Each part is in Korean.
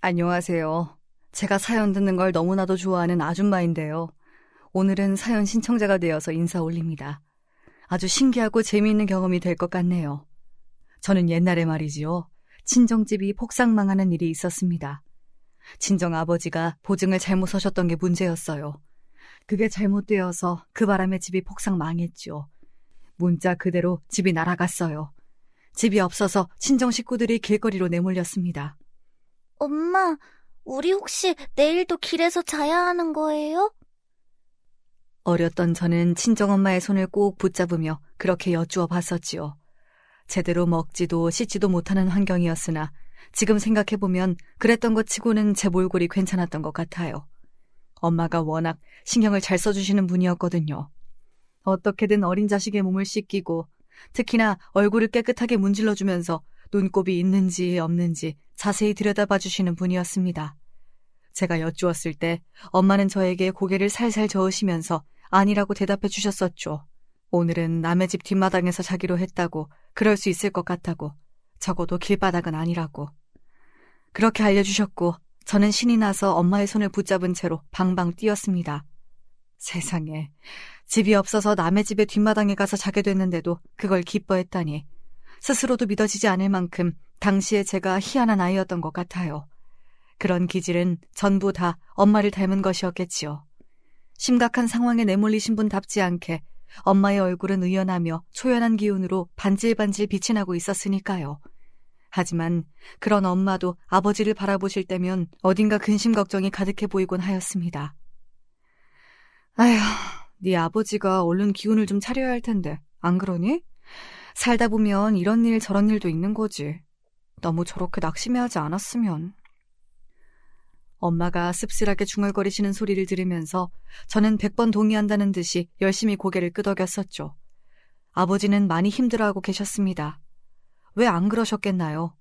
안녕하세요. 제가 사연 듣는 걸 너무나도 좋아하는 아줌마인데요. 오늘은 사연 신청자가 되어서 인사 올립니다. 아주 신기하고 재미있는 경험이 될 것 같네요. 저는 옛날에 말이지요. 친정집이 폭삭망하는 일이 있었습니다. 친정 아버지가 보증을 잘못 서셨던 게 문제였어요. 그게 잘못되어서 그 바람에 집이 폭삭 망했죠. 문자 그대로 집이 날아갔어요. 집이 없어서 친정 식구들이 길거리로 내몰렸습니다. 엄마, 우리 혹시 내일도 길에서 자야 하는 거예요? 어렸던 저는 친정엄마의 손을 꼭 붙잡으며 그렇게 여쭈어 봤었지요. 제대로 먹지도 씻지도 못하는 환경이었으나 지금 생각해보면 그랬던 것 치고는 제 몰골이 괜찮았던 것 같아요. 엄마가 워낙 신경을 잘 써주시는 분이었거든요. 어떻게든 어린 자식의 몸을 씻기고 특히나 얼굴을 깨끗하게 문질러주면서 눈곱이 있는지 없는지 자세히 들여다봐 주시는 분이었습니다. 제가 여쭈었을 때 엄마는 저에게 고개를 살살 저으시면서 아니라고 대답해 주셨었죠. 오늘은 남의 집 뒷마당에서 자기로 했다고, 그럴 수 있을 것 같다고, 적어도 길바닥은 아니라고. 그렇게 알려주셨고 저는 신이 나서 엄마의 손을 붙잡은 채로 방방 뛰었습니다. 세상에, 집이 없어서 남의 집의 뒷마당에 가서 자게 됐는데도 그걸 기뻐했다니 스스로도 믿어지지 않을 만큼 당시에 제가 희한한 아이였던 것 같아요. 그런 기질은 전부 다 엄마를 닮은 것이었겠지요. 심각한 상황에 내몰리신 분답지 않게 엄마의 얼굴은 의연하며 초연한 기운으로 반질반질 빛이 나고 있었으니까요. 하지만 그런 엄마도 아버지를 바라보실 때면 어딘가 근심 걱정이 가득해 보이곤 하였습니다. 아휴, 네 아버지가 얼른 기운을 좀 차려야 할 텐데 안 그러니? 살다 보면 이런 일 저런 일도 있는 거지. 너무 저렇게 낙심해하지 않았으면. 엄마가 씁쓸하게 중얼거리시는 소리를 들으면서 저는 100번 동의한다는 듯이 열심히 고개를 끄덕였었죠. 아버지는 많이 힘들어하고 계셨습니다. 왜 안 그러셨겠나요?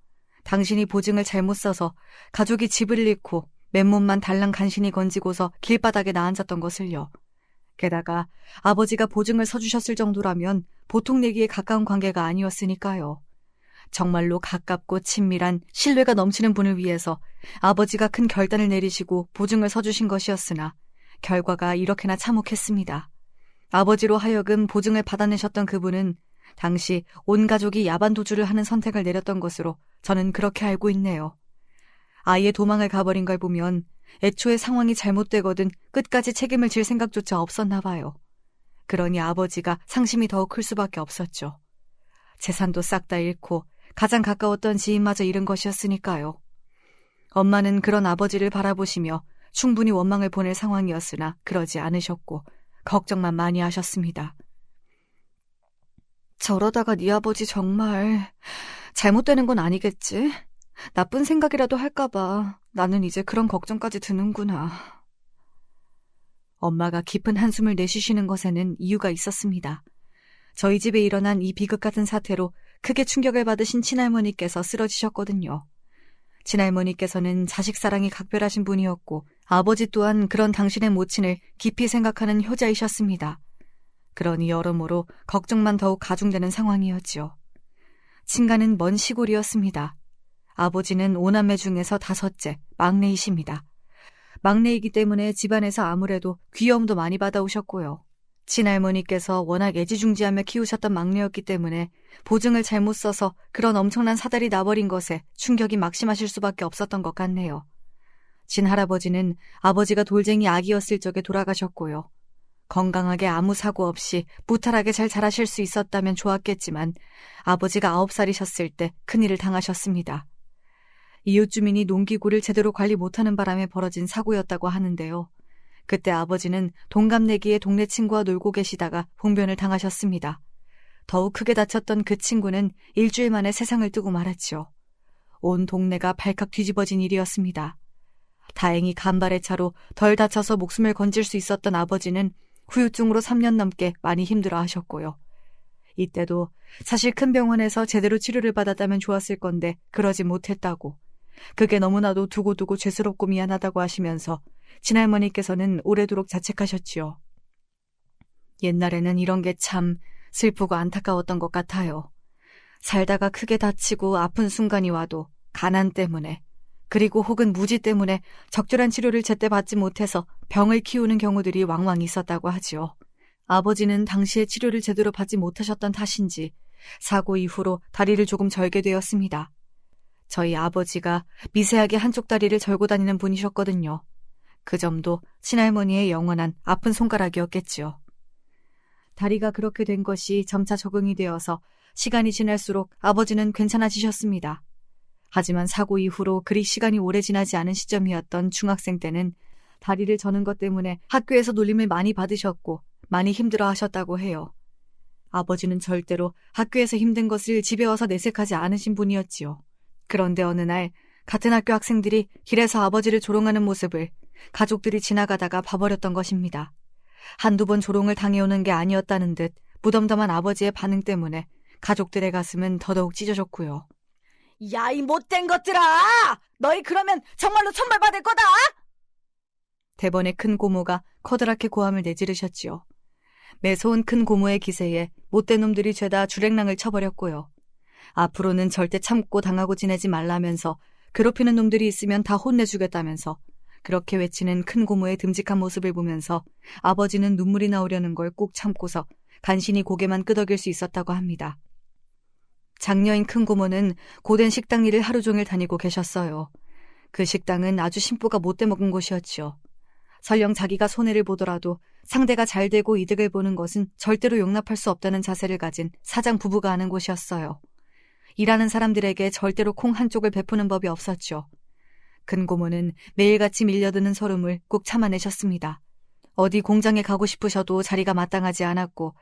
당신이 보증을 잘못 써서 가족이 집을 잃고 맨몸만 달랑 간신히 건지고서 길바닥에 나앉았던 것을요. 게다가 아버지가 보증을 서주셨을 정도라면 보통 내기에 가까운 관계가 아니었으니까요. 정말로 가깝고 친밀한 신뢰가 넘치는 분을 위해서 아버지가 큰 결단을 내리시고 보증을 서주신 것이었으나 결과가 이렇게나 참혹했습니다. 아버지로 하여금 보증을 받아내셨던 그분은 당시 온 가족이 야반도주를 하는 선택을 내렸던 것으로 저는 그렇게 알고 있네요. 아예 도망을 가버린 걸 보면 애초에 상황이 잘못되거든 끝까지 책임을 질 생각조차 없었나 봐요. 그러니 아버지가 상심이 더욱 클 수밖에 없었죠. 재산도 싹 다 잃고 가장 가까웠던 지인마저 잃은 것이었으니까요. 엄마는 그런 아버지를 바라보시며 충분히 원망을 보낼 상황이었으나 그러지 않으셨고 걱정만 많이 하셨습니다. 저러다가 네 아버지 정말 잘못되는 건 아니겠지? 나쁜 생각이라도 할까봐 나는 이제 그런 걱정까지 드는구나. 엄마가 깊은 한숨을 내쉬시는 것에는 이유가 있었습니다. 저희 집에 일어난 이 비극 같은 사태로 크게 충격을 받으신 친할머니께서 쓰러지셨거든요. 친할머니께서는 자식 사랑이 각별하신 분이었고 아버지 또한 그런 당신의 모친을 깊이 생각하는 효자이셨습니다. 그러니 여러모로 걱정만 더욱 가중되는 상황이었지요. 친가는 먼 시골이었습니다. 아버지는 5남매 중에서 5째, 막내이십니다. 막내이기 때문에 집안에서 아무래도 귀여움도 많이 받아오셨고요. 친할머니께서 워낙 애지중지하며 키우셨던 막내였기 때문에 보증을 잘못 써서 그런 엄청난 사달이 나버린 것에 충격이 막심하실 수밖에 없었던 것 같네요. 친할아버지는 아버지가 돌쟁이 아기였을 적에 돌아가셨고요. 건강하게 아무 사고 없이 무탈하게 잘 자라실 수 있었다면 좋았겠지만 아버지가 9살이셨을 때 큰일을 당하셨습니다. 이웃 주민이 농기구를 제대로 관리 못하는 바람에 벌어진 사고였다고 하는데요. 그때 아버지는 동갑내기의 동네 친구와 놀고 계시다가 봉변을 당하셨습니다. 더욱 크게 다쳤던 그 친구는 일주일 만에 세상을 뜨고 말았지요. 온 동네가 발칵 뒤집어진 일이었습니다. 다행히 간발의 차로 덜 다쳐서 목숨을 건질 수 있었던 아버지는 후유증으로 3년 넘게 많이 힘들어하셨고요. 이때도 사실 큰 병원에서 제대로 치료를 받았다면 좋았을 건데 그러지 못했다고, 그게 너무나도 두고두고 죄스럽고 미안하다고 하시면서 친할머니께서는 오래도록 자책하셨지요. 옛날에는 이런 게 참 슬프고 안타까웠던 것 같아요. 살다가 크게 다치고 아픈 순간이 와도 가난 때문에, 그리고 혹은 무지 때문에 적절한 치료를 제때 받지 못해서 병을 키우는 경우들이 왕왕 있었다고 하지요. 아버지는 당시에 치료를 제대로 받지 못하셨던 탓인지 사고 이후로 다리를 조금 절게 되었습니다. 저희 아버지가 미세하게 한쪽 다리를 절고 다니는 분이셨거든요. 그 점도 친할머니의 영원한 아픈 손가락이었겠지요. 다리가 그렇게 된 것이 점차 적응이 되어서 시간이 지날수록 아버지는 괜찮아지셨습니다. 하지만 사고 이후로 그리 시간이 오래 지나지 않은 시점이었던 중학생 때는 다리를 저는 것 때문에 학교에서 놀림을 많이 받으셨고 많이 힘들어 하셨다고 해요. 아버지는 절대로 학교에서 힘든 것을 집에 와서 내색하지 않으신 분이었지요. 그런데 어느 날 같은 학교 학생들이 길에서 아버지를 조롱하는 모습을 가족들이 지나가다가 봐버렸던 것입니다. 한두 번 조롱을 당해오는 게 아니었다는 듯 무덤덤한 아버지의 반응 때문에 가족들의 가슴은 더더욱 찢어졌고요. 야, 이 못된 것들아! 너희 그러면 정말로 천벌받을 거다! 대번에 큰 고모가 커다랗게 고함을 내지르셨지요. 매서운 큰 고모의 기세에 못된 놈들이 죄다 주랭랑을 쳐버렸고요. 앞으로는 절대 참고 당하고 지내지 말라면서 괴롭히는 놈들이 있으면 다 혼내주겠다면서 그렇게 외치는 큰 고모의 듬직한 모습을 보면서 아버지는 눈물이 나오려는 걸 꾹 참고서 간신히 고개만 끄덕일 수 있었다고 합니다. 장녀인 큰 고모는 고된 식당 일을 하루 종일 다니고 계셨어요. 그 식당은 아주 심보가 못돼 먹은 곳이었지요. 설령 자기가 손해를 보더라도 상대가 잘 되고 이득을 보는 것은 절대로 용납할 수 없다는 자세를 가진 사장 부부가 하는 곳이었어요. 일하는 사람들에게 절대로 콩 한쪽을 베푸는 법이 없었죠. 큰 고모는 매일같이 밀려드는 서름을 꼭 참아내셨습니다. 어디 공장에 가고 싶으셔도 자리가 마땅하지 않았고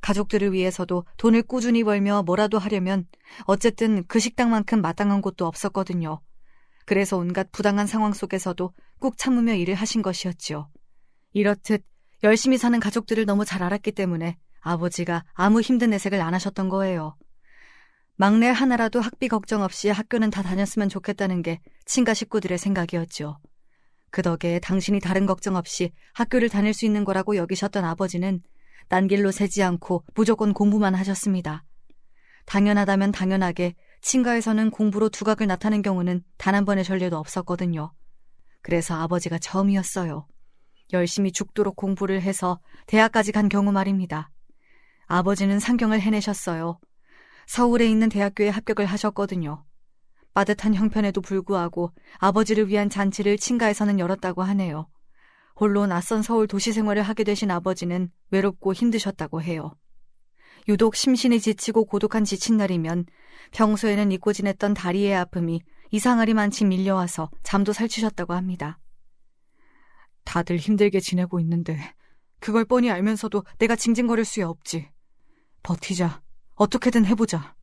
가족들을 위해서도 돈을 꾸준히 벌며 뭐라도 하려면 어쨌든 그 식당만큼 마땅한 곳도 없었거든요. 그래서 온갖 부당한 상황 속에서도 꾹 참으며 일을 하신 것이었지요. 이렇듯 열심히 사는 가족들을 너무 잘 알았기 때문에 아버지가 아무 힘든 내색을 안 하셨던 거예요. 막내 하나라도 학비 걱정 없이 학교는 다 다녔으면 좋겠다는 게 친가 식구들의 생각이었죠. 그 덕에 당신이 다른 걱정 없이 학교를 다닐 수 있는 거라고 여기셨던 아버지는 딴 길로 새지 않고 무조건 공부만 하셨습니다. 당연하다면 당연하게 친가에서는 공부로 두각을 나타낸 경우는 단 한 번의 전례도 없었거든요. 그래서 아버지가 처음이었어요. 열심히 죽도록 공부를 해서 대학까지 간 경우 말입니다. 아버지는 상경을 해내셨어요. 서울에 있는 대학교에 합격을 하셨거든요. 빠듯한 형편에도 불구하고 아버지를 위한 잔치를 친가에서는 열었다고 하네요. 홀로 낯선 서울 도시 생활을 하게 되신 아버지는 외롭고 힘드셨다고 해요. 유독 심신이 지치고 고독한 지친 날이면 평소에는 잊고 지냈던 다리의 아픔이 이상하리 많이 밀려와서 잠도 설치셨다고 합니다. 다들 힘들게 지내고 있는데 그걸 뻔히 알면서도 내가 징징거릴 수야 없지. 버티자. 어떻게든 해보자.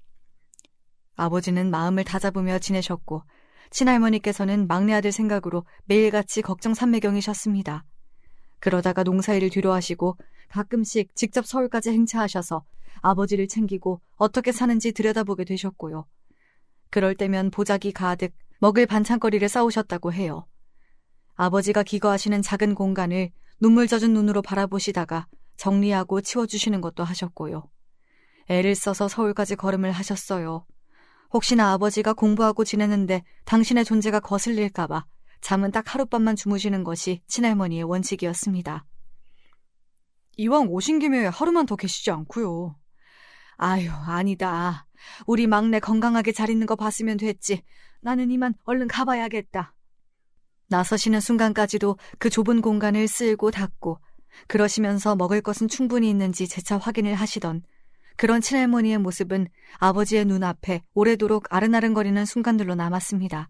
아버지는 마음을 다잡으며 지내셨고 친할머니께서는 막내 아들 생각으로 매일같이 걱정 삼매경이셨습니다. 그러다가 농사일을 뒤로하시고 가끔씩 직접 서울까지 행차하셔서 아버지를 챙기고 어떻게 사는지 들여다보게 되셨고요. 그럴 때면 보자기 가득 먹을 반찬거리를 싸우셨다고 해요. 아버지가 기거하시는 작은 공간을 눈물 젖은 눈으로 바라보시다가 정리하고 치워주시는 것도 하셨고요. 애를 써서 서울까지 걸음을 하셨어요. 혹시나 아버지가 공부하고 지내는데 당신의 존재가 거슬릴까봐 잠은 딱 하룻밤만 주무시는 것이 친할머니의 원칙이었습니다. 이왕 오신 김에 하루만 더 계시지 않고요. 아유, 아니다. 우리 막내 건강하게 잘 있는 거 봤으면 됐지. 나는 이만 얼른 가봐야겠다. 나서시는 순간까지도 그 좁은 공간을 쓸고 닦고 그러시면서 먹을 것은 충분히 있는지 재차 확인을 하시던 그런 친할머니의 모습은 아버지의 눈앞에 오래도록 아른아른거리는 순간들로 남았습니다.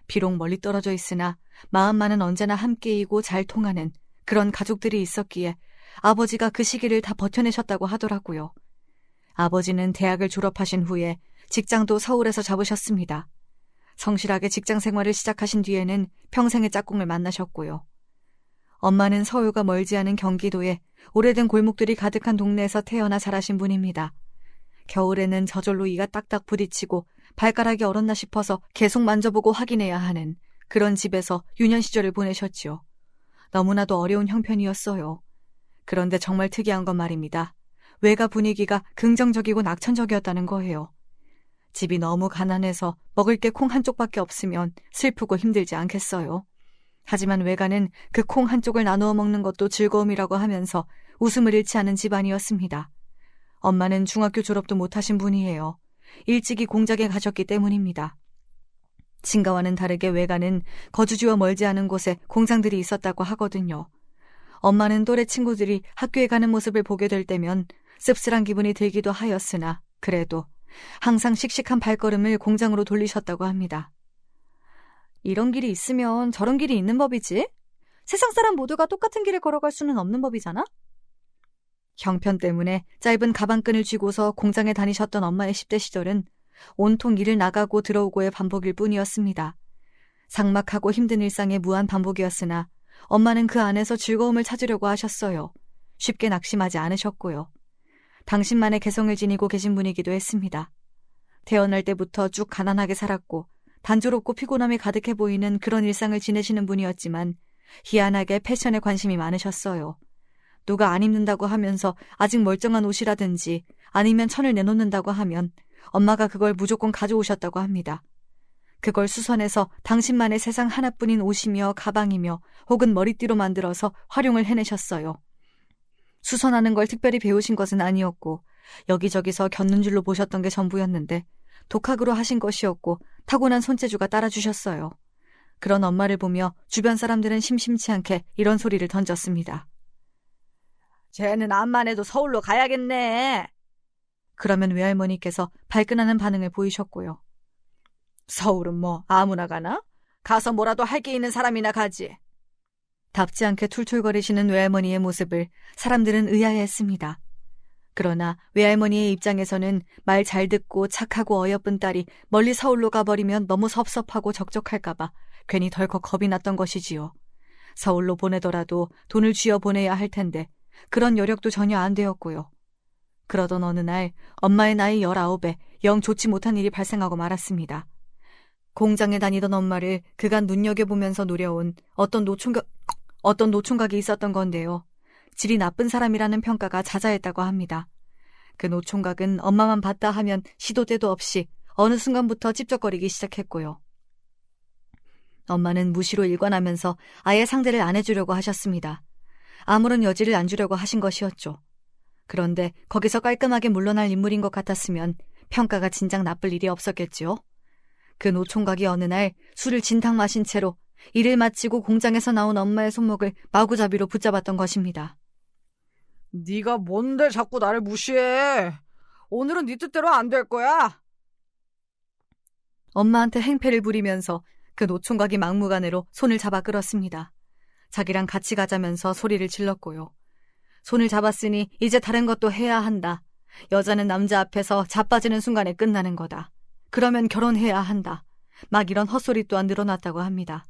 비록 멀리 떨어져 있으나 마음만은 언제나 함께이고 잘 통하는 그런 가족들이 있었기에 아버지가 그 시기를 다 버텨내셨다고 하더라고요. 아버지는 대학을 졸업하신 후에 직장도 서울에서 잡으셨습니다. 성실하게 직장 생활을 시작하신 뒤에는 평생의 짝꿍을 만나셨고요. 엄마는 서울과 멀지 않은 경기도에 오래된 골목들이 가득한 동네에서 태어나 자라신 분입니다. 겨울에는 저절로 이가 딱딱 부딪히고 발가락이 얼었나 싶어서 계속 만져보고 확인해야 하는 그런 집에서 유년 시절을 보내셨지요. 너무나도 어려운 형편이었어요. 그런데 정말 특이한 건 말입니다. 외가 분위기가 긍정적이고 낙천적이었다는 거예요. 집이 너무 가난해서 먹을 게 콩 한쪽밖에 없으면 슬프고 힘들지 않겠어요. 하지만 외가는 그 콩 한쪽을 나누어 먹는 것도 즐거움이라고 하면서 웃음을 잃지 않은 집안이었습니다. 엄마는 중학교 졸업도 못하신 분이에요. 일찍이 공장에 가셨기 때문입니다. 친가와는 다르게 외가는 거주지와 멀지 않은 곳에 공장들이 있었다고 하거든요. 엄마는 또래 친구들이 학교에 가는 모습을 보게 될 때면 씁쓸한 기분이 들기도 하였으나 그래도 항상 씩씩한 발걸음을 공장으로 돌리셨다고 합니다. 이런 길이 있으면 저런 길이 있는 법이지. 세상 사람 모두가 똑같은 길을 걸어갈 수는 없는 법이잖아? 형편 때문에 짧은 가방끈을 쥐고서 공장에 다니셨던 엄마의 10대 시절은 온통 일을 나가고 들어오고의 반복일 뿐이었습니다. 삭막하고 힘든 일상의 무한 반복이었으나 엄마는 그 안에서 즐거움을 찾으려고 하셨어요. 쉽게 낙심하지 않으셨고요. 당신만의 개성을 지니고 계신 분이기도 했습니다. 태어날 때부터 쭉 가난하게 살았고 단조롭고 피곤함이 가득해 보이는 그런 일상을 지내시는 분이었지만 희한하게 패션에 관심이 많으셨어요. 누가 안 입는다고 하면서 아직 멀쩡한 옷이라든지 아니면 천을 내놓는다고 하면 엄마가 그걸 무조건 가져오셨다고 합니다. 그걸 수선해서 당신만의 세상 하나뿐인 옷이며 가방이며 혹은 머리띠로 만들어서 활용을 해내셨어요. 수선하는 걸 특별히 배우신 것은 아니었고 여기저기서 곁눈질로 보셨던 게 전부였는데 독학으로 하신 것이었고 타고난 손재주가 따라주셨어요. 그런 엄마를 보며 주변 사람들은 심심치 않게 이런 소리를 던졌습니다. 쟤는 암만 해도 서울로 가야겠네. 그러면 외할머니께서 발끈하는 반응을 보이셨고요. 서울은 뭐 아무나 가나? 가서 뭐라도 할 게 있는 사람이나 가지. 답지 않게 툴툴거리시는 외할머니의 모습을 사람들은 의아해했습니다. 그러나 외할머니의 입장에서는 말 잘 듣고 착하고 어여쁜 딸이 멀리 서울로 가버리면 너무 섭섭하고 적적할까봐 괜히 덜컥 겁이 났던 것이지요. 서울로 보내더라도 돈을 쥐어 보내야 할 텐데 그런 여력도 전혀 안 되었고요. 그러던 어느 날 엄마의 나이 19에 영 좋지 못한 일이 발생하고 말았습니다. 공장에 다니던 엄마를 그간 눈여겨보면서 노려온 어떤 노총각이 있었던 건데요. 질이 나쁜 사람이라는 평가가 자자했다고 합니다. 그 노총각은 엄마만 봤다 하면 시도 때도 없이 어느 순간부터 찝쩍거리기 시작했고요. 엄마는 무시로 일관하면서 아예 상대를 안 해주려고 하셨습니다. 아무런 여지를 안 주려고 하신 것이었죠. 그런데 거기서 깔끔하게 물러날 인물인 것 같았으면 평가가 진작 나쁠 일이 없었겠지요. 그 노총각이 어느 날 술을 진탕 마신 채로 일을 마치고 공장에서 나온 엄마의 손목을 마구잡이로 붙잡았던 것입니다. 네가 뭔데 자꾸 나를 무시해. 오늘은 네 뜻대로 안 될 거야. 엄마한테 행패를 부리면서 그 노총각이 막무가내로 손을 잡아 끌었습니다. 자기랑 같이 가자면서 소리를 질렀고요. 손을 잡았으니 이제 다른 것도 해야 한다. 여자는 남자 앞에서 자빠지는 순간에 끝나는 거다. 그러면 결혼해야 한다. 막 이런 헛소리 또한 늘어났다고 합니다.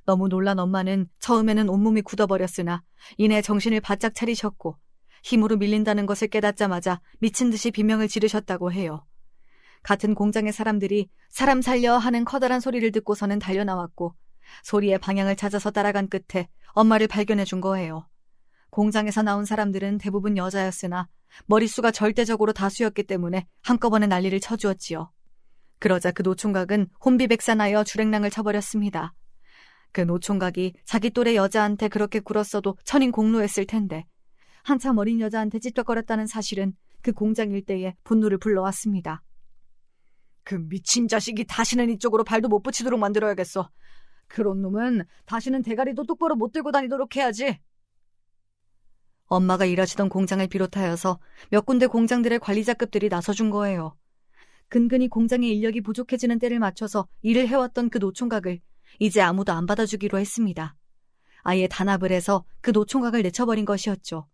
너무 놀란 엄마는 처음에는 온몸이 굳어버렸으나 이내 정신을 바짝 차리셨고 힘으로 밀린다는 것을 깨닫자마자 미친 듯이 비명을 지르셨다고 해요. 같은 공장의 사람들이 사람 살려 하는 커다란 소리를 듣고서는 달려나왔고 소리의 방향을 찾아서 따라간 끝에 엄마를 발견해 준 거예요. 공장에서 나온 사람들은 대부분 여자였으나 머릿수가 절대적으로 다수였기 때문에 한꺼번에 난리를 쳐주었지요. 그러자 그 노총각은 혼비백산하여 주랭랑을 쳐버렸습니다. 그 노총각이 자기 또래 여자한테 그렇게 굴었어도 천인 공로했을 텐데 한참 어린 여자한테 찝쩍거렸다는 사실은 그 공장 일대에 분노를 불러왔습니다. 그 미친 자식이 다시는 이쪽으로 발도 못 붙이도록 만들어야겠어. 그런 놈은 다시는 대가리도 똑바로 못 들고 다니도록 해야지. 엄마가 일하시던 공장을 비롯하여서 몇 군데 공장들의 관리자급들이 나서준 거예요. 근근히 공장의 인력이 부족해지는 때를 맞춰서 일을 해왔던 그 노총각을 이제 아무도 안 받아주기로 했습니다. 아예 단합을 해서 그 노총각을 내쳐버린 것이었죠.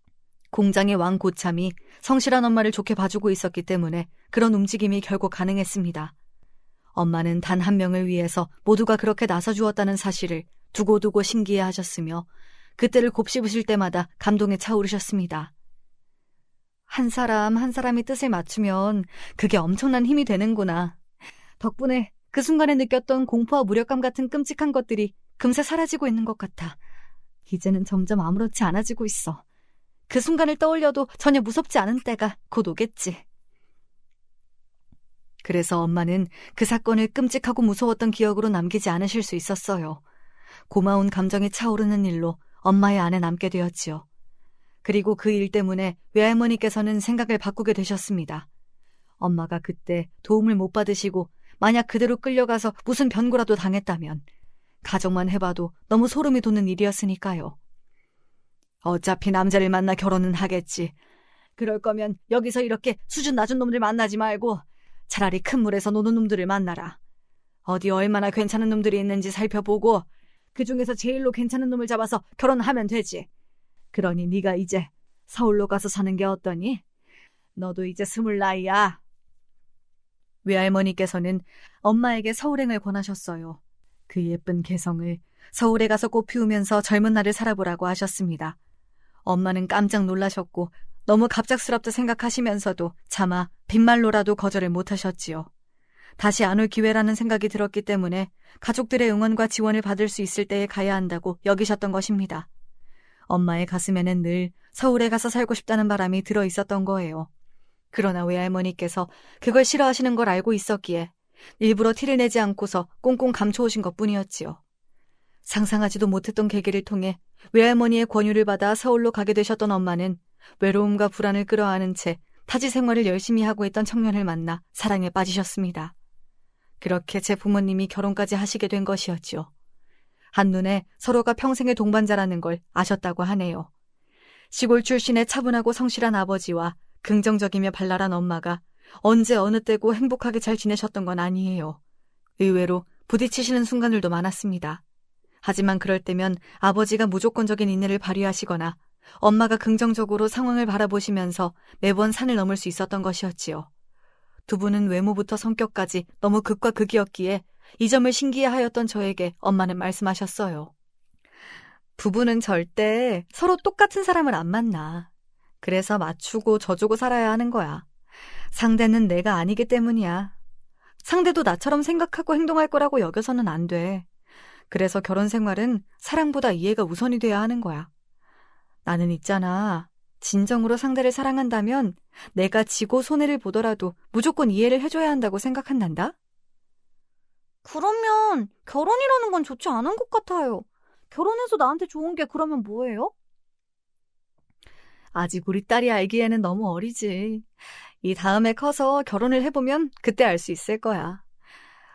공장의 왕 고참이 성실한 엄마를 좋게 봐주고 있었기 때문에 그런 움직임이 결국 가능했습니다. 엄마는 단 한 명을 위해서 모두가 그렇게 나서주었다는 사실을 두고두고 신기해하셨으며 그때를 곱씹으실 때마다 감동에 차오르셨습니다. 한 사람 한 사람이 뜻을 맞추면 그게 엄청난 힘이 되는구나. 덕분에 그 순간에 느꼈던 공포와 무력감 같은 끔찍한 것들이 금세 사라지고 있는 것 같아. 이제는 점점 아무렇지 않아지고 있어. 그 순간을 떠올려도 전혀 무섭지 않은 때가 곧 오겠지. 그래서 엄마는 그 사건을 끔찍하고 무서웠던 기억으로 남기지 않으실 수 있었어요. 고마운 감정이 차오르는 일로 엄마의 안에 남게 되었지요. 그리고 그 일 때문에 외할머니께서는 생각을 바꾸게 되셨습니다. 엄마가 그때 도움을 못 받으시고 만약 그대로 끌려가서 무슨 변고라도 당했다면 가정만 해봐도 너무 소름이 돋는 일이었으니까요. 어차피 남자를 만나 결혼은 하겠지. 그럴 거면 여기서 이렇게 수준 낮은 놈들 만나지 말고 차라리 큰 물에서 노는 놈들을 만나라. 어디 얼마나 괜찮은 놈들이 있는지 살펴보고 그중에서 제일로 괜찮은 놈을 잡아서 결혼하면 되지. 그러니 네가 이제 서울로 가서 사는 게 어떠니? 너도 이제 20 외할머니께서는 엄마에게 서울행을 권하셨어요. 그 예쁜 개성을 서울에 가서 꽃 피우면서 젊은 날을 살아보라고 하셨습니다. 엄마는 깜짝 놀라셨고 너무 갑작스럽다 생각하시면서도 차마 빈말로라도 거절을 못하셨지요. 다시 안 올 기회라는 생각이 들었기 때문에 가족들의 응원과 지원을 받을 수 있을 때에 가야 한다고 여기셨던 것입니다. 엄마의 가슴에는 늘 서울에 가서 살고 싶다는 바람이 들어 있었던 거예요. 그러나 외할머니께서 그걸 싫어하시는 걸 알고 있었기에 일부러 티를 내지 않고서 꽁꽁 감춰오신 것뿐이었지요. 상상하지도 못했던 계기를 통해 외할머니의 권유를 받아 서울로 가게 되셨던 엄마는 외로움과 불안을 끌어안은 채 타지 생활을 열심히 하고 있던 청년을 만나 사랑에 빠지셨습니다. 그렇게 제 부모님이 결혼까지 하시게 된 것이었죠. 한눈에 서로가 평생의 동반자라는 걸 아셨다고 하네요. 시골 출신의 차분하고 성실한 아버지와 긍정적이며 발랄한 엄마가 언제 어느 때고 행복하게 잘 지내셨던 건 아니에요. 의외로 부딪히시는 순간들도 많았습니다. 하지만 그럴 때면 아버지가 무조건적인 인내를 발휘하시거나 엄마가 긍정적으로 상황을 바라보시면서 매번 산을 넘을 수 있었던 것이었지요. 두 분은 외모부터 성격까지 너무 극과 극이었기에 이 점을 신기해하였던 저에게 엄마는 말씀하셨어요. 부부는 절대 서로 똑같은 사람을 안 만나. 그래서 맞추고 져주고 살아야 하는 거야. 상대는 내가 아니기 때문이야. 상대도 나처럼 생각하고 행동할 거라고 여겨서는 안 돼. 그래서 결혼 생활은 사랑보다 이해가 우선이 돼야 하는 거야. 나는 있잖아. 진정으로 상대를 사랑한다면 내가 지고 손해를 보더라도 무조건 이해를 해줘야 한다고 생각한단다. 그러면 결혼이라는 건 좋지 않은 것 같아요. 결혼해서 나한테 좋은 게 그러면 뭐예요? 아직 우리 딸이 알기에는 너무 어리지. 이 다음에 커서 결혼을 해보면 그때 알 수 있을 거야.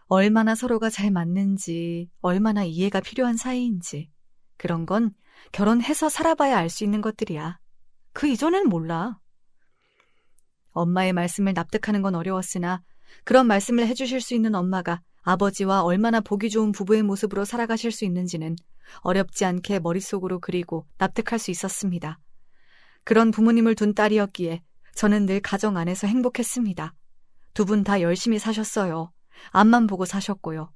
얼마나 서로가 잘 맞는지, 얼마나 이해가 필요한 사이인지. 그런 건 결혼해서 살아봐야 알 수 있는 것들이야. 그 이전에는 몰라. 엄마의 말씀을 납득하는 건 어려웠으나 그런 말씀을 해주실 수 있는 엄마가 아버지와 얼마나 보기 좋은 부부의 모습으로 살아가실 수 있는지는 어렵지 않게 머릿속으로 그리고 납득할 수 있었습니다. 그런 부모님을 둔 딸이었기에 저는 늘 가정 안에서 행복했습니다. 두 분 다 열심히 사셨어요. 앞만 보고 사셨고요.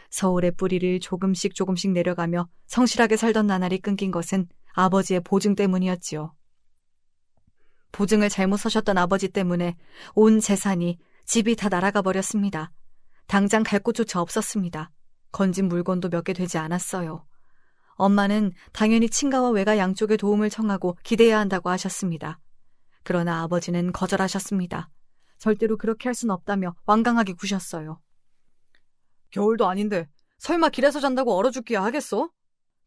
서울의 뿌리를 조금씩 내려가며 성실하게 살던 나날이 끊긴 것은 아버지의 보증 때문이었지요. 보증을 잘못 서셨던 아버지 때문에 온 재산이, 집이 다 날아가 버렸습니다. 당장 갈 곳조차 없었습니다. 건진 물건도 몇 개 되지 않았어요. 엄마는 당연히 친가와 외가 양쪽의 도움을 청하고 기대해야 한다고 하셨습니다. 그러나 아버지는 거절하셨습니다. 절대로 그렇게 할 순 없다며 완강하게 구셨어요. 겨울도 아닌데 설마 길에서 잔다고 얼어 죽기야 하겠어?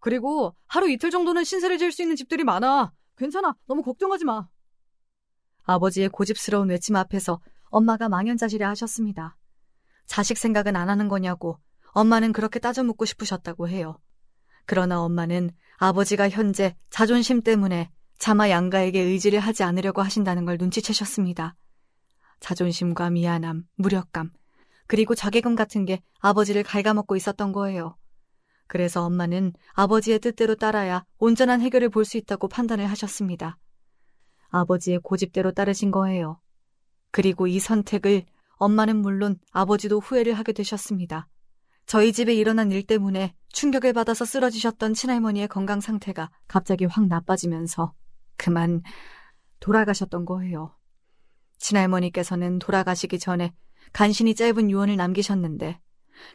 그리고 하루 이틀 정도는 신세를 질 수 있는 집들이 많아. 괜찮아. 너무 걱정하지 마. 아버지의 고집스러운 외침 앞에서 엄마가 망연자실해 하셨습니다. 자식 생각은 안 하는 거냐고 엄마는 그렇게 따져 묻고 싶으셨다고 해요. 그러나 엄마는 아버지가 현재 자존심 때문에 차마 양가에게 의지를 하지 않으려고 하신다는 걸 눈치채셨습니다. 자존심과 미안함, 무력감, 그리고 자괴감 같은 게 아버지를 갉아먹고 있었던 거예요. 그래서 엄마는 아버지의 뜻대로 따라야 온전한 해결을 볼 수 있다고 판단을 하셨습니다. 아버지의 고집대로 따르신 거예요. 그리고 이 선택을 엄마는 물론 아버지도 후회를 하게 되셨습니다. 저희 집에 일어난 일 때문에 충격을 받아서 쓰러지셨던 친할머니의 건강 상태가 갑자기 확 나빠지면서 그만 돌아가셨던 거예요. 친할머니께서는 돌아가시기 전에 간신히 짧은 유언을 남기셨는데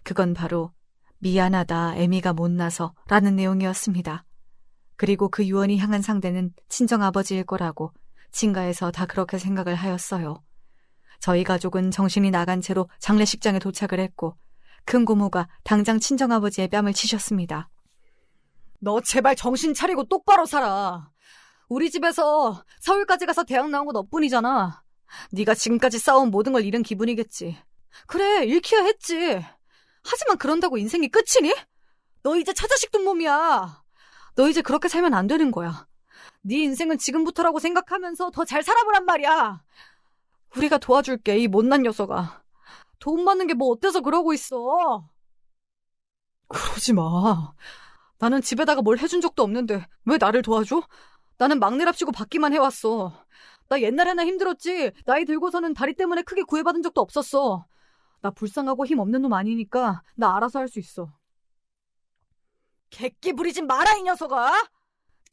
그건 바로 미안하다, 애미가 못나서 라는 내용이었습니다. 그리고 그 유언이 향한 상대는 친정아버지일 거라고 친가에서 다 그렇게 생각을 하였어요. 저희 가족은 정신이 나간 채로 장례식장에 도착을 했고 큰 고모가 당장 친정아버지의 뺨을 치셨습니다. 너 제발 정신 차리고 똑바로 살아. 우리 집에서 서울까지 가서 대학 나온 건 너뿐이잖아. 네가 지금까지 쌓아온 모든 걸 잃은 기분이겠지. 그래, 잃기야 했지. 하지만 그런다고 인생이 끝이니? 너 이제 처자식 둔 몸이야. 너 이제 그렇게 살면 안 되는 거야. 네 인생은 지금부터라고 생각하면서 더 잘 살아보란 말이야. 우리가 도와줄게, 이 못난 녀석아. 돈 받는 게 뭐 어때서 그러고 있어. 그러지 마. 나는 집에다가 뭘 해준 적도 없는데 왜 나를 도와줘? 나는 막내랍시고 받기만 해왔어. 나 옛날에나 힘들었지. 나이 들고서는 다리 때문에 크게 구애받은 적도 없었어. 나 불쌍하고 힘 없는 놈 아니니까 나 알아서 할 수 있어. 객기 부리지 마라, 이 녀석아.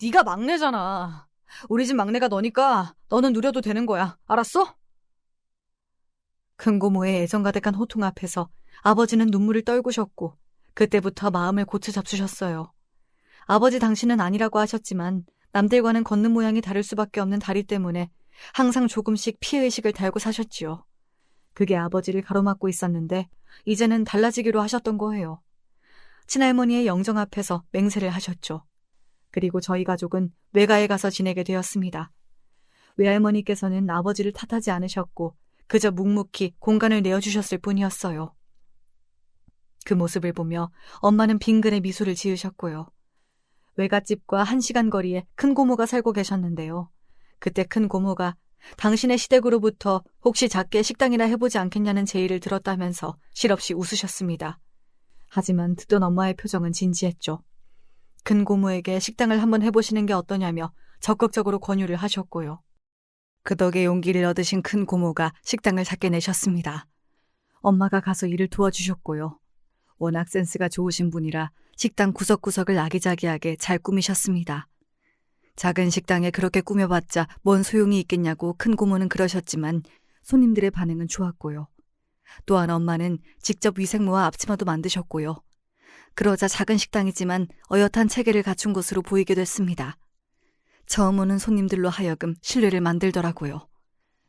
네가 막내잖아. 우리 집 막내가 너니까 너는 누려도 되는 거야. 알았어? 큰 고모의 애정 가득한 호통 앞에서 아버지는 눈물을 떨구셨고 그때부터 마음을 고쳐 잡수셨어요. 아버지 당신은 아니라고 하셨지만 남들과는 걷는 모양이 다를 수밖에 없는 다리 때문에 항상 조금씩 피해의식을 달고 사셨지요. 그게 아버지를 가로막고 있었는데 이제는 달라지기로 하셨던 거예요. 친할머니의 영정 앞에서 맹세를 하셨죠. 그리고 저희 가족은 외가에 가서 지내게 되었습니다. 외할머니께서는 아버지를 탓하지 않으셨고 그저 묵묵히 공간을 내어주셨을 뿐이었어요. 그 모습을 보며 엄마는 빙그레 미소를 지으셨고요. 외갓집과 1시간 거리에 큰 고모가 살고 계셨는데요. 그때 큰 고모가 당신의 시댁으로부터 혹시 작게 식당이나 해보지 않겠냐는 제의를 들었다면서 실없이 웃으셨습니다. 하지만 듣던 엄마의 표정은 진지했죠. 큰 고모에게 식당을 한번 해보시는 게 어떠냐며 적극적으로 권유를 하셨고요. 그 덕에 용기를 얻으신 큰 고모가 식당을 찾게 내셨습니다. 엄마가 가서 일을 도와주셨고요. 워낙 센스가 좋으신 분이라 식당 구석구석을 아기자기하게 잘 꾸미셨습니다. 작은 식당에 그렇게 꾸며봤자 뭔 소용이 있겠냐고 큰 고모는 그러셨지만 손님들의 반응은 좋았고요. 또한 엄마는 직접 위생모와 앞치마도 만드셨고요. 그러자 작은 식당이지만 어엿한 체계를 갖춘 곳으로 보이게 됐습니다. 처음 오는 손님들로 하여금 신뢰를 만들더라고요.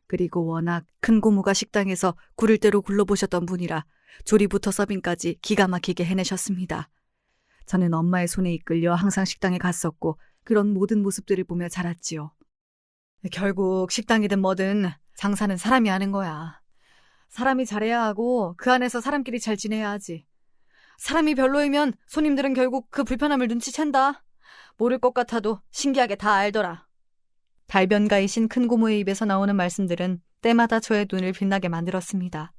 그리고 워낙 큰 고모가 식당에서 굴을 대로 굴러보셨던 분이라 조리부터 서빙까지 기가 막히게 해내셨습니다. 저는 엄마의 손에 이끌려 항상 식당에 갔었고 그런 모든 모습들을 보며 자랐지요. 결국 식당이든 뭐든 장사는 사람이 하는 거야. 사람이 잘해야 하고 그 안에서 사람끼리 잘 지내야 하지. 사람이 별로이면 손님들은 결국 그 불편함을 눈치챈다. 모를 것 같아도 신기하게 다 알더라. 달변가이신 큰 고모의 입에서 나오는 말씀들은 때마다 저의 눈을 빛나게 만들었습니다.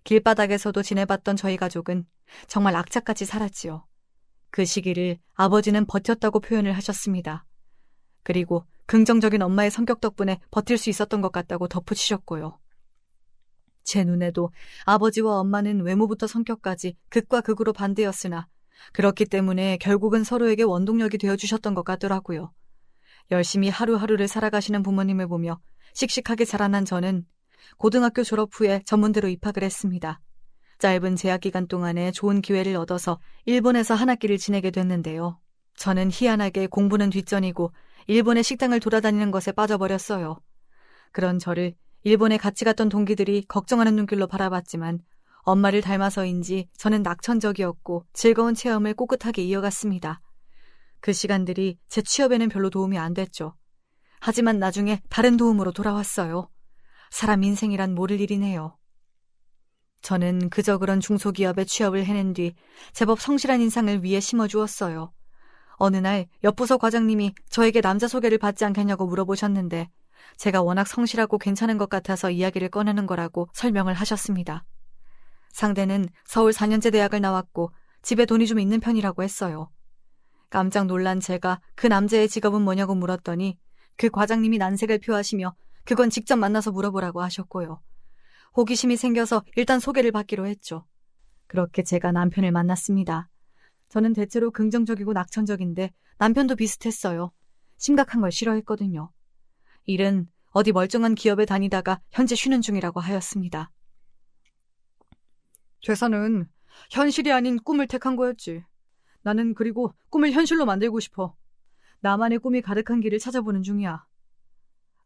길바닥에서도 지내봤던 저희 가족은 정말 악착같이 살았지요. 그 시기를 아버지는 버텼다고 표현을 하셨습니다. 그리고 긍정적인 엄마의 성격 덕분에 버틸 수 있었던 것 같다고 덧붙이셨고요. 제 눈에도 아버지와 엄마는 외모부터 성격까지 극과 극으로 반대였으나 그렇기 때문에 결국은 서로에게 원동력이 되어주셨던 것 같더라고요. 열심히 하루하루를 살아가시는 부모님을 보며 씩씩하게 자라난 저는 고등학교 졸업 후에 전문대로 입학을 했습니다. 짧은 재학 기간 동안에 좋은 기회를 얻어서 일본에서 한 학기를 지내게 됐는데요. 저는 희한하게 공부는 뒷전이고 일본의 식당을 돌아다니는 것에 빠져버렸어요. 그런 저를 일본에 같이 갔던 동기들이 걱정하는 눈길로 바라봤지만 엄마를 닮아서인지 저는 낙천적이었고 즐거운 체험을 꼿꼿하게 이어갔습니다. 그 시간들이 제 취업에는 별로 도움이 안 됐죠. 하지만 나중에 다른 도움으로 돌아왔어요. 사람 인생이란 모를 일이네요. 저는 그저 그런 중소기업에 취업을 해낸 뒤 제법 성실한 인상을 위에 심어주었어요. 어느 날 옆부서 과장님이 저에게 남자 소개를 받지 않겠냐고 물어보셨는데 제가 워낙 성실하고 괜찮은 것 같아서 이야기를 꺼내는 거라고 설명을 하셨습니다. 상대는 서울 4년제 대학을 나왔고 집에 돈이 좀 있는 편이라고 했어요. 깜짝 놀란 제가 그 남자의 직업은 뭐냐고 물었더니 그 과장님이 난색을 표하시며 그건 직접 만나서 물어보라고 하셨고요. 호기심이 생겨서 일단 소개를 받기로 했죠. 그렇게 제가 남편을 만났습니다. 저는 대체로 긍정적이고 낙천적인데 남편도 비슷했어요. 심각한 걸 싫어했거든요. 일은 어디 멀쩡한 기업에 다니다가 현재 쉬는 중이라고 하였습니다. 퇴사는 현실이 아닌 꿈을 택한 거였지. 나는 그리고 꿈을 현실로 만들고 싶어. 나만의 꿈이 가득한 길을 찾아보는 중이야.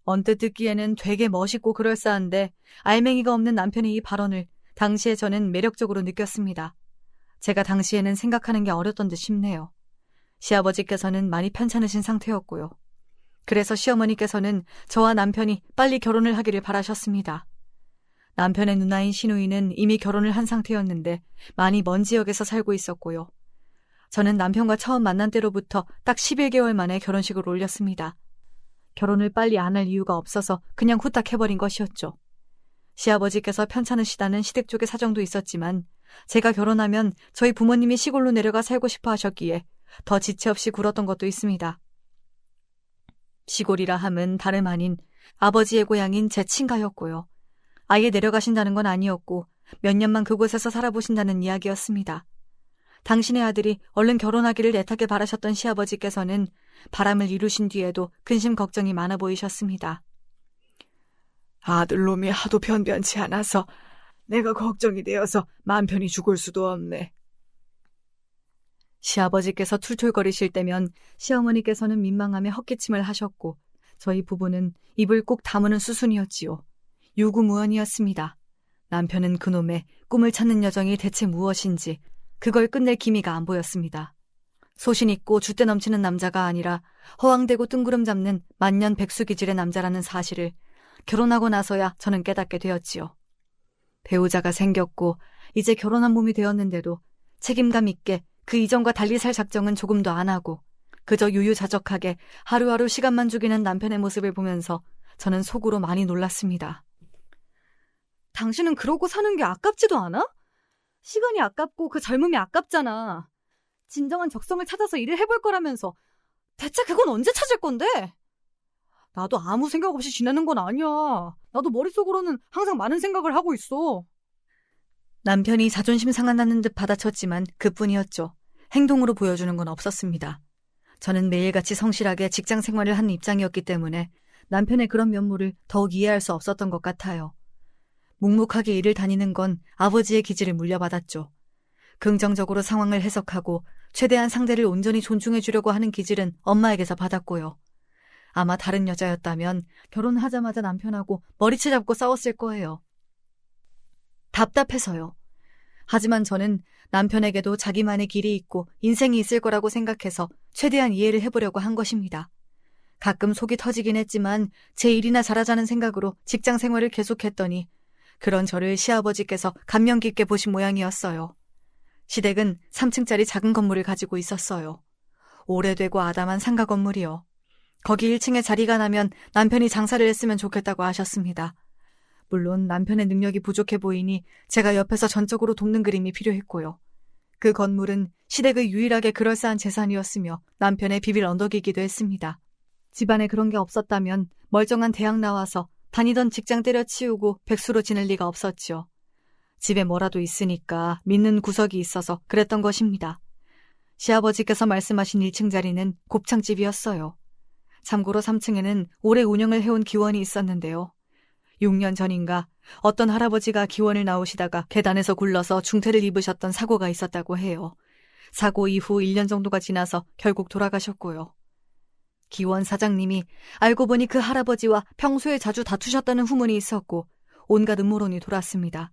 언뜻 듣기에는 되게 멋있고 그럴싸한데 알맹이가 없는 남편의 이 발언을 당시에 저는 매력적으로 느꼈습니다. 제가 당시에는 생각하는 게 어렸던 듯 싶네요. 시아버지께서는 많이 편찮으신 상태였고요. 그래서 시어머니께서는 저와 남편이 빨리 결혼을 하기를 바라셨습니다. 남편의 누나인 시누이는 이미 결혼을 한 상태였는데 많이 먼 지역에서 살고 있었고요. 저는 남편과 처음 만난 때로부터 딱 11개월 만에 결혼식을 올렸습니다. 결혼을 빨리 안 할 이유가 없어서 그냥 후딱 해버린 것이었죠. 시아버지께서 편찮으시다는 시댁 쪽의 사정도 있었지만 제가 결혼하면 저희 부모님이 시골로 내려가 살고 싶어 하셨기에 더 지체 없이 굴었던 것도 있습니다. 시골이라 함은 다름 아닌 아버지의 고향인 제 친가였고요. 아예 내려가신다는 건 아니었고 몇 년만 그곳에서 살아보신다는 이야기였습니다. 당신의 아들이 얼른 결혼하기를 애타게 바라셨던 시아버지께서는 바람을 이루신 뒤에도 근심 걱정이 많아 보이셨습니다. 아들놈이 하도 변변치 않아서 내가 걱정이 되어서 맘 편히 죽을 수도 없네. 시아버지께서 툴툴거리실 때면 시어머니께서는 민망함에 헛기침을 하셨고 저희 부부는 입을 꾹 다무는 수순이었지요. 유구무원이었습니다. 남편은 그놈의 꿈을 찾는 여정이 대체 무엇인지 그걸 끝낼 기미가 안 보였습니다. 소신 있고 줏대 넘치는 남자가 아니라 허황되고 뜬구름 잡는 만년 백수기질의 남자라는 사실을 결혼하고 나서야 저는 깨닫게 되었지요. 배우자가 생겼고 이제 결혼한 몸이 되었는데도 책임감 있게 그 이전과 달리 살 작정은 조금도 안 하고 그저 유유자적하게 하루하루 시간만 죽이는 남편의 모습을 보면서 저는 속으로 많이 놀랐습니다. 당신은 그러고 사는 게 아깝지도 않아? 시간이 아깝고 그 젊음이 아깝잖아. 진정한 적성을 찾아서 일을 해볼 거라면서 대체 그건 언제 찾을 건데? 나도 아무 생각 없이 지내는 건 아니야. 나도 머릿속으로는 항상 많은 생각을 하고 있어. 남편이 자존심 상한다는 듯 받아쳤지만 그뿐이었죠. 행동으로 보여주는 건 없었습니다. 저는 매일같이 성실하게 직장 생활을 한 입장이었기 때문에 남편의 그런 면모를 더욱 이해할 수 없었던 것 같아요. 묵묵하게 일을 다니는 건 아버지의 기질을 물려받았죠. 긍정적으로 상황을 해석하고 최대한 상대를 온전히 존중해 주려고 하는 기질은 엄마에게서 받았고요. 아마 다른 여자였다면 결혼하자마자 남편하고 머리채 잡고 싸웠을 거예요. 답답해서요. 하지만 저는 남편에게도 자기만의 길이 있고 인생이 있을 거라고 생각해서 최대한 이해를 해보려고 한 것입니다. 가끔 속이 터지긴 했지만 제 일이나 잘하자는 생각으로 직장 생활을 계속했더니 그런 저를 시아버지께서 감명 깊게 보신 모양이었어요. 시댁은 3층짜리 작은 건물을 가지고 있었어요. 오래되고 아담한 상가 건물이요. 거기 1층에 자리가 나면 남편이 장사를 했으면 좋겠다고 하셨습니다. 물론 남편의 능력이 부족해 보이니 제가 옆에서 전적으로 돕는 그림이 필요했고요. 그 건물은 시댁의 유일하게 그럴싸한 재산이었으며 남편의 비빌 언덕이기도 했습니다. 집안에 그런 게 없었다면 멀쩡한 대학 나와서 다니던 직장 때려치우고 백수로 지낼 리가 없었지요. 집에 뭐라도 있으니까 믿는 구석이 있어서 그랬던 것입니다. 시아버지께서 말씀하신 1층 자리는 곱창집이었어요. 참고로 3층에는 오래 운영을 해온 기원이 있었는데요. 6년 전인가 어떤 할아버지가 기원을 나오시다가 계단에서 굴러서 중태를 입으셨던 사고가 있었다고 해요. 사고 이후 1년 정도가 지나서 결국 돌아가셨고요. 기원 사장님이 알고 보니 그 할아버지와 평소에 자주 다투셨다는 후문이 있었고 온갖 음모론이 돌았습니다.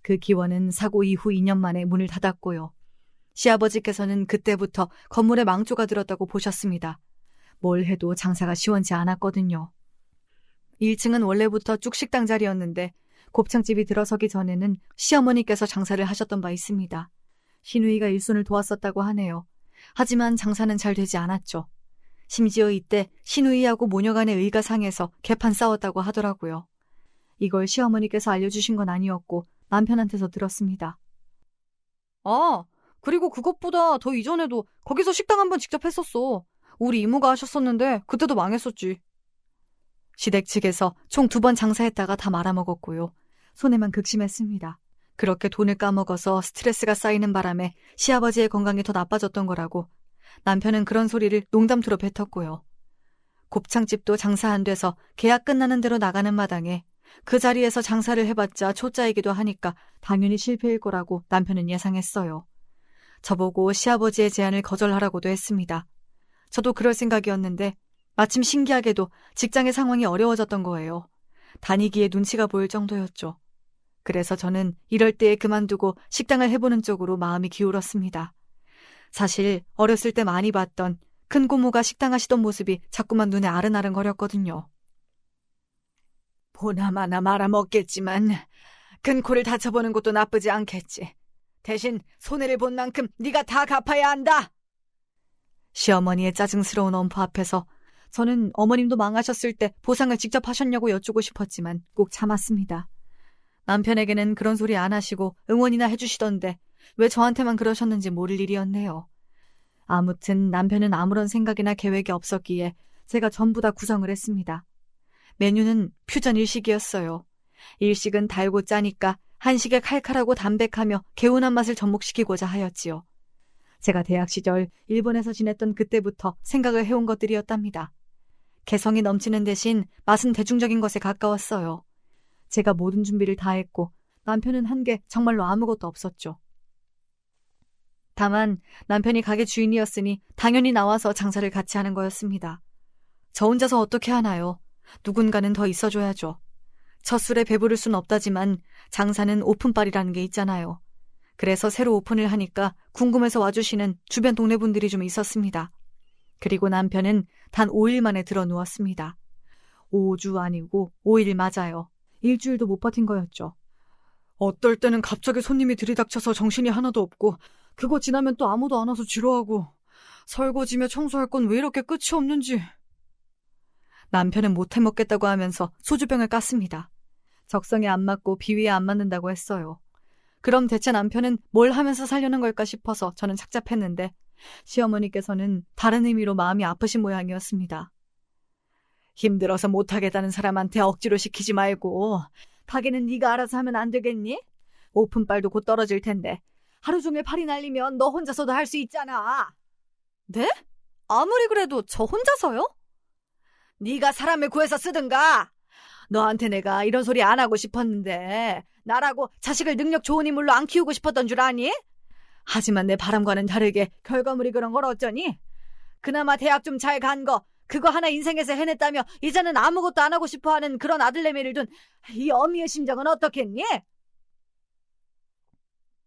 그 기원은 사고 이후 2년 만에 문을 닫았고요. 시아버지께서는 그때부터 건물에 망조가 들었다고 보셨습니다. 뭘 해도 장사가 시원치 않았거든요. 1층은 원래부터 쭉 식당 자리였는데 곱창집이 들어서기 전에는 시어머니께서 장사를 하셨던 바 있습니다. 시누이가 일손을 도왔었다고 하네요. 하지만 장사는 잘 되지 않았죠. 심지어 이때 시누이하고 모녀간의 의가 상해서 개판 싸웠다고 하더라고요. 이걸 시어머니께서 알려주신 건 아니었고 남편한테서 들었습니다. 아, 그리고 그것보다 더 이전에도 거기서 식당 한번 직접 했었어. 우리 이모가 하셨었는데 그때도 망했었지. 시댁 측에서 총 2번 장사했다가 다 말아먹었고요. 손해만 극심했습니다. 그렇게 돈을 까먹어서 스트레스가 쌓이는 바람에 시아버지의 건강이 더 나빠졌던 거라고 남편은 그런 소리를 농담투로 뱉었고요. 곱창집도 장사 안 돼서 계약 끝나는 대로 나가는 마당에 그 자리에서 장사를 해봤자 초짜이기도 하니까 당연히 실패일 거라고 남편은 예상했어요. 저보고 시아버지의 제안을 거절하라고도 했습니다. 저도 그럴 생각이었는데 마침 신기하게도 직장의 상황이 어려워졌던 거예요. 다니기에 눈치가 보일 정도였죠. 그래서 저는 이럴 때에 그만두고 식당을 해보는 쪽으로 마음이 기울었습니다. 사실 어렸을 때 많이 봤던 큰 고모가 식당 하시던 모습이 자꾸만 눈에 아른아른거렸거든요. 보나마나 말아먹겠지만 큰 코를 다쳐보는 것도 나쁘지 않겠지. 대신 손해를 본 만큼 네가 다 갚아야 한다. 시어머니의 짜증스러운 엄포 앞에서 저는 어머님도 망하셨을 때 보상을 직접 하셨냐고 여쭈고 싶었지만 꼭 참았습니다. 남편에게는 그런 소리 안 하시고 응원이나 해주시던데 왜 저한테만 그러셨는지 모를 일이었네요. 아무튼 남편은 아무런 생각이나 계획이 없었기에 제가 전부 다 구성을 했습니다. 메뉴는 퓨전 일식이었어요. 일식은 달고 짜니까 한식에 칼칼하고 담백하며 개운한 맛을 접목시키고자 하였지요. 제가 대학 시절 일본에서 지냈던 그때부터 생각을 해온 것들이었답니다. 개성이 넘치는 대신 맛은 대중적인 것에 가까웠어요. 제가 모든 준비를 다 했고 남편은 한 게 정말로 아무것도 없었죠. 다만 남편이 가게 주인이었으니 당연히 나와서 장사를 같이 하는 거였습니다. 저 혼자서 어떻게 하나요? 누군가는 더 있어줘야죠. 첫 술에 배부를 순 없다지만 장사는 오픈빨이라는 게 있잖아요. 그래서 새로 오픈을 하니까 궁금해서 와주시는 주변 동네 분들이 좀 있었습니다. 그리고 남편은 단 5일 만에 들어 누웠습니다. 5주 아니고 5일 맞아요. 일주일도 못 버틴 거였죠. 어떨 때는 갑자기 손님이 들이닥쳐서 정신이 하나도 없고 그거 지나면 또 아무도 안 와서 지루하고 설거지며 청소할 건 왜 이렇게 끝이 없는지. 남편은 못해 먹겠다고 하면서 소주병을 깠습니다. 적성에 안 맞고 비위에 안 맞는다고 했어요. 그럼 대체 남편은 뭘 하면서 살려는 걸까 싶어서 저는 착잡했는데 시어머니께서는 다른 의미로 마음이 아프신 모양이었습니다. 힘들어서 못하겠다는 사람한테 억지로 시키지 말고 가게는 네가 알아서 하면 안 되겠니? 오픈빨도 곧 떨어질 텐데 하루 종일 팔이 날리면 너 혼자서도 할 수 있잖아. 네? 아무리 그래도 저 혼자서요? 네가 사람을 구해서 쓰든가. 너한테 내가 이런 소리 안 하고 싶었는데 나라고 자식을 능력 좋은 인물로 안 키우고 싶었던 줄 아니? 하지만 내 바람과는 다르게 결과물이 그런 걸 어쩌니? 그나마 대학 좀 잘 간 거 그거 하나 인생에서 해냈다며 이제는 아무것도 안 하고 싶어하는 그런 아들내미를 둔 이 어미의 심정은 어떻겠니?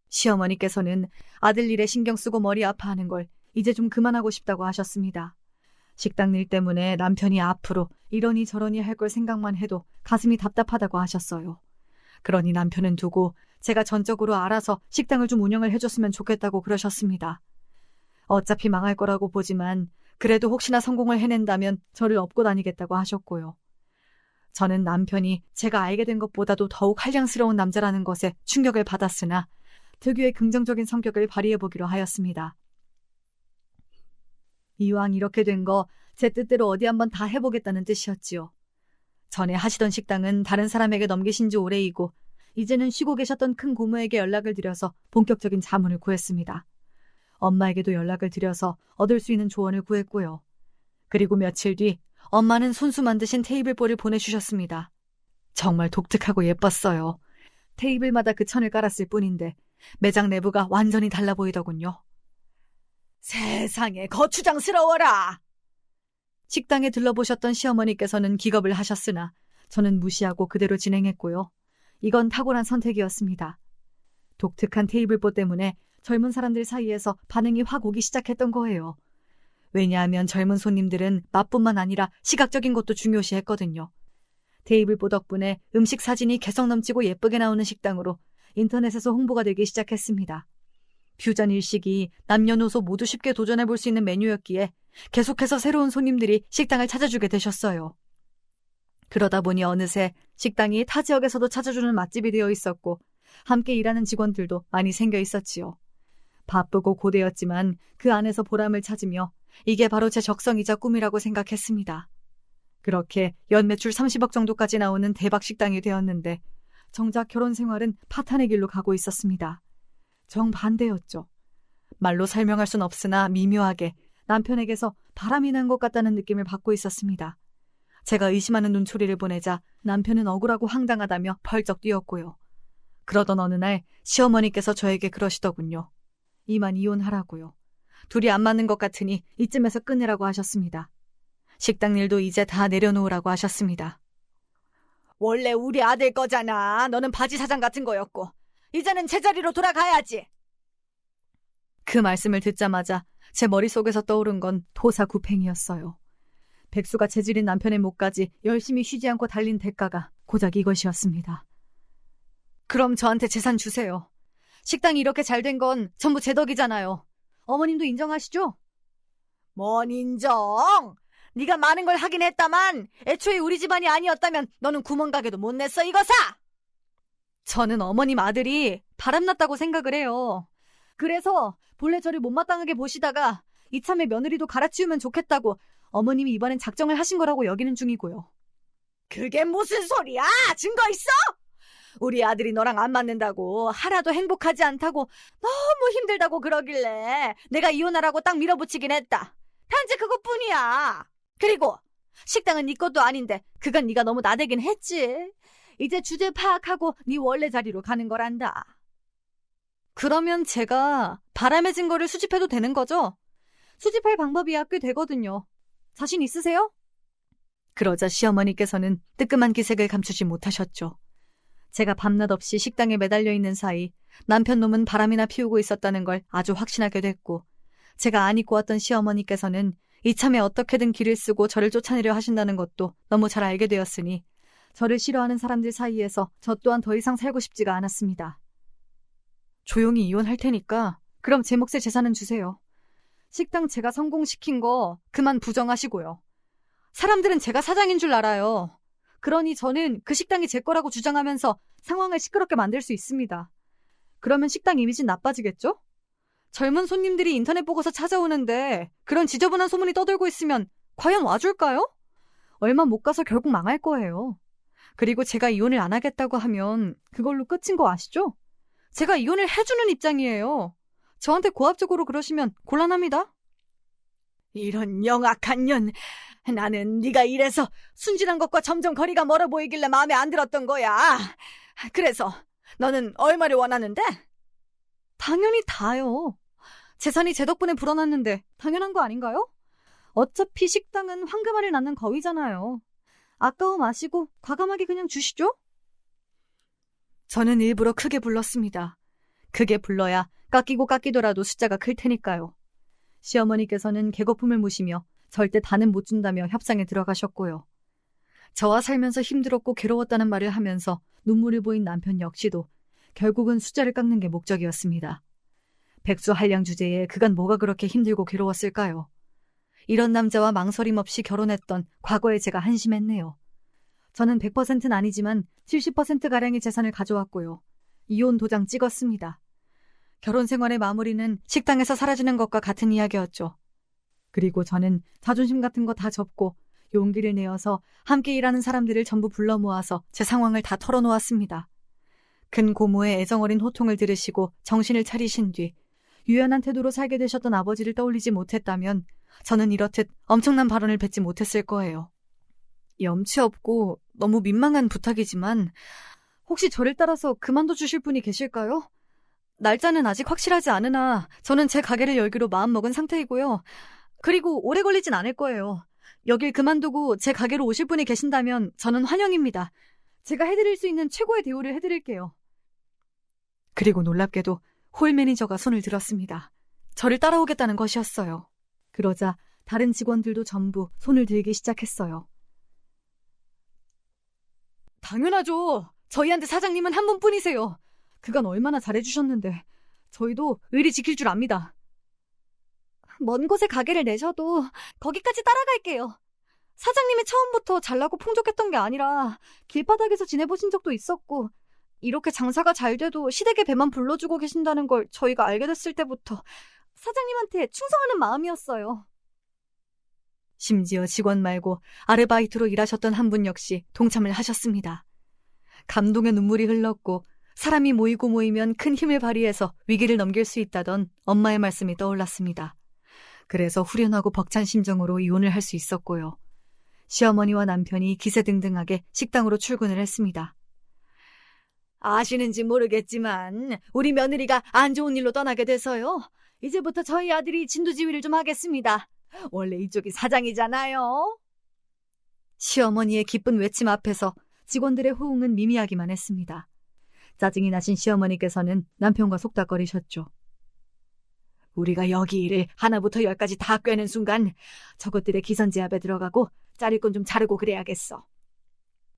시어머니께서는 아들 일에 신경 쓰고 머리 아파하는 걸 이제 좀 그만하고 싶다고 하셨습니다. 식당 일 때문에 남편이 앞으로 이러니 저러니 할 걸 생각만 해도 가슴이 답답하다고 하셨어요. 그러니 남편은 두고 제가 전적으로 알아서 식당을 좀 운영을 해줬으면 좋겠다고 그러셨습니다. 어차피 망할 거라고 보지만 그래도 혹시나 성공을 해낸다면 저를 업고 다니겠다고 하셨고요. 저는 남편이 제가 알게 된 것보다도 더욱 한량스러운 남자라는 것에 충격을 받았으나 특유의 긍정적인 성격을 발휘해보기로 하였습니다. 이왕 이렇게 된 거 제 뜻대로 어디 한번 다 해보겠다는 뜻이었지요. 전에 하시던 식당은 다른 사람에게 넘기신 지 오래이고 이제는 쉬고 계셨던 큰 고모에게 연락을 드려서 본격적인 자문을 구했습니다. 엄마에게도 연락을 드려서 얻을 수 있는 조언을 구했고요. 그리고 며칠 뒤 엄마는 손수 만드신 테이블보를 보내주셨습니다. 정말 독특하고 예뻤어요. 테이블마다 그 천을 깔았을 뿐인데 매장 내부가 완전히 달라 보이더군요. 세상에 거추장스러워라. 식당에 들러보셨던 시어머니께서는 기겁을 하셨으나 저는 무시하고 그대로 진행했고요. 이건 탁월한 선택이었습니다. 독특한 테이블보 때문에 젊은 사람들 사이에서 반응이 확 오기 시작했던 거예요. 왜냐하면 젊은 손님들은 맛뿐만 아니라 시각적인 것도 중요시했거든요. 테이블보 덕분에 음식 사진이 개성 넘치고 예쁘게 나오는 식당으로 인터넷에서 홍보가 되기 시작했습니다. 퓨전 일식이 남녀노소 모두 쉽게 도전해볼 수 있는 메뉴였기에 계속해서 새로운 손님들이 식당을 찾아주게 되셨어요. 그러다 보니 어느새 식당이 타 지역에서도 찾아주는 맛집이 되어 있었고 함께 일하는 직원들도 많이 생겨 있었지요. 바쁘고 고되었지만 그 안에서 보람을 찾으며 이게 바로 제 적성이자 꿈이라고 생각했습니다. 그렇게 연매출 30억 정도까지 나오는 대박 식당이 되었는데 정작 결혼 생활은 파탄의 길로 가고 있었습니다. 정반대였죠. 말로 설명할 순 없으나 미묘하게 남편에게서 바람이 난 것 같다는 느낌을 받고 있었습니다. 제가 의심하는 눈초리를 보내자 남편은 억울하고 황당하다며 펄쩍 뛰었고요. 그러던 어느 날 시어머니께서 저에게 그러시더군요. 이만 이혼하라고요. 둘이 안 맞는 것 같으니 이쯤에서 끝내라고 하셨습니다. 식당 일도 이제 다 내려놓으라고 하셨습니다. 원래 우리 아들 거잖아. 너는 바지 사장 같은 거였고. 이제는 제자리로 돌아가야지. 그 말씀을 듣자마자 제 머릿속에서 떠오른 건 토사구팽이었어요. 백수가 재질인 남편의 목까지 열심히 쉬지 않고 달린 대가가 고작 이것이었습니다. 그럼 저한테 재산 주세요. 식당이 이렇게 잘 된 건 전부 제 덕이잖아요. 어머님도 인정하시죠? 뭔 인정? 네가 많은 걸 하긴 했다만 애초에 우리 집안이 아니었다면 너는 구멍가게도 못 냈어 이거사! 저는 어머님 아들이 바람났다고 생각을 해요. 그래서 본래 저를 못마땅하게 보시다가 이참에 며느리도 갈아치우면 좋겠다고 어머님이 이번엔 작정을 하신 거라고 여기는 중이고요. 그게 무슨 소리야? 증거 있어? 우리 아들이 너랑 안 맞는다고, 하나도 행복하지 않다고, 너무 힘들다고 그러길래 내가 이혼하라고 딱 밀어붙이긴 했다. 단지 그것뿐이야. 그리고 식당은 네 것도 아닌데 그건 네가 너무 나대긴 했지. 이제 주제 파악하고 네 원래 자리로 가는 거란다. 그러면 제가 바람의 증거를 수집해도 되는 거죠? 수집할 방법이야 꽤 되거든요. 자신 있으세요? 그러자 시어머니께서는 뜨끔한 기색을 감추지 못하셨죠. 제가 밤낮 없이 식당에 매달려 있는 사이 남편 놈은 바람이나 피우고 있었다는 걸 아주 확신하게 됐고, 제가 안 잊고 왔던 시어머니께서는 이참에 어떻게든 길을 쓰고 저를 쫓아내려 하신다는 것도 너무 잘 알게 되었으니 저를 싫어하는 사람들 사이에서 저 또한 더 이상 살고 싶지가 않았습니다. 조용히 이혼할 테니까 그럼 제 몫의 재산은 주세요. 식당 제가 성공시킨 거 그만 부정하시고요. 사람들은 제가 사장인 줄 알아요. 그러니 저는 그 식당이 제 거라고 주장하면서 상황을 시끄럽게 만들 수 있습니다. 그러면 식당 이미지는 나빠지겠죠? 젊은 손님들이 인터넷 보고서 찾아오는데 그런 지저분한 소문이 떠돌고 있으면 과연 와줄까요? 얼마 못 가서 결국 망할 거예요. 그리고 제가 이혼을 안 하겠다고 하면 그걸로 끝인 거 아시죠? 제가 이혼을 해주는 입장이에요. 저한테 고압적으로 그러시면 곤란합니다. 이런 영악한 년. 나는 네가 이래서 순진한 것과 점점 거리가 멀어 보이길래 마음에 안 들었던 거야. 그래서 너는 얼마를 원하는데? 당연히 다요. 재산이 제 덕분에 불어났는데 당연한 거 아닌가요? 어차피 식당은 황금알을 낳는 거위잖아요. 아까워 마시고 과감하게 그냥 주시죠? 저는 일부러 크게 불렀습니다. 크게 불러야 깎이고 깎이더라도 숫자가 클 테니까요. 시어머니께서는 개거품을 무시며 절대 다는 못 준다며 협상에 들어가셨고요. 저와 살면서 힘들었고 괴로웠다는 말을 하면서 눈물을 보인 남편 역시도 결국은 숫자를 깎는 게 목적이었습니다. 백수 한량 주제에 그간 뭐가 그렇게 힘들고 괴로웠을까요? 이런 남자와 망설임 없이 결혼했던 과거에 제가 한심했네요. 저는 100%는 아니지만 70%가량의 재산을 가져왔고요. 이혼 도장 찍었습니다. 결혼 생활의 마무리는 식당에서 사라지는 것과 같은 이야기였죠. 그리고 저는 자존심 같은 거 다 접고 용기를 내어서 함께 일하는 사람들을 전부 불러 모아서 제 상황을 다 털어놓았습니다. 근 고모의 애정어린 호통을 들으시고 정신을 차리신 뒤 유연한 태도로 살게 되셨던 아버지를 떠올리지 못했다면 저는 이렇듯 엄청난 발언을 뱉지 못했을 거예요. 염치 없고 너무 민망한 부탁이지만 혹시 저를 따라서 그만둬 주실 분이 계실까요? 날짜는 아직 확실하지 않으나 저는 제 가게를 열기로 마음먹은 상태이고요. 그리고 오래 걸리진 않을 거예요. 여길 그만두고 제 가게로 오실 분이 계신다면 저는 환영입니다. 제가 해드릴 수 있는 최고의 대우를 해드릴게요. 그리고 놀랍게도 홀 매니저가 손을 들었습니다. 저를 따라오겠다는 것이었어요. 그러자 다른 직원들도 전부 손을 들기 시작했어요. 당연하죠. 저희한테 사장님은 한 분뿐이세요. 그간 얼마나 잘해주셨는데 저희도 의리 지킬 줄 압니다. 먼 곳에 가게를 내셔도 거기까지 따라갈게요. 사장님이 처음부터 잘나고 풍족했던 게 아니라 길바닥에서 지내보신 적도 있었고 이렇게 장사가 잘 돼도 시댁의 배만 불러주고 계신다는 걸 저희가 알게 됐을 때부터 사장님한테 충성하는 마음이었어요. 심지어 직원 말고 아르바이트로 일하셨던 한 분 역시 동참을 하셨습니다. 감동의 눈물이 흘렀고 사람이 모이고 모이면 큰 힘을 발휘해서 위기를 넘길 수 있다던 엄마의 말씀이 떠올랐습니다. 그래서 후련하고 벅찬 심정으로 이혼을 할 수 있었고요. 시어머니와 남편이 기세등등하게 식당으로 출근을 했습니다. 아시는지 모르겠지만 우리 며느리가 안 좋은 일로 떠나게 돼서요. 이제부터 저희 아들이 진두지휘를 좀 하겠습니다. 원래 이쪽이 사장이잖아요. 시어머니의 기쁜 외침 앞에서 직원들의 호응은 미미하기만 했습니다. 짜증이 나신 시어머니께서는 남편과 속닥거리셨죠. 우리가 여기 일을 하나부터 열까지 다 꿰는 순간 저것들의 기선제압에 들어가고 자를 건 좀 자르고 그래야겠어.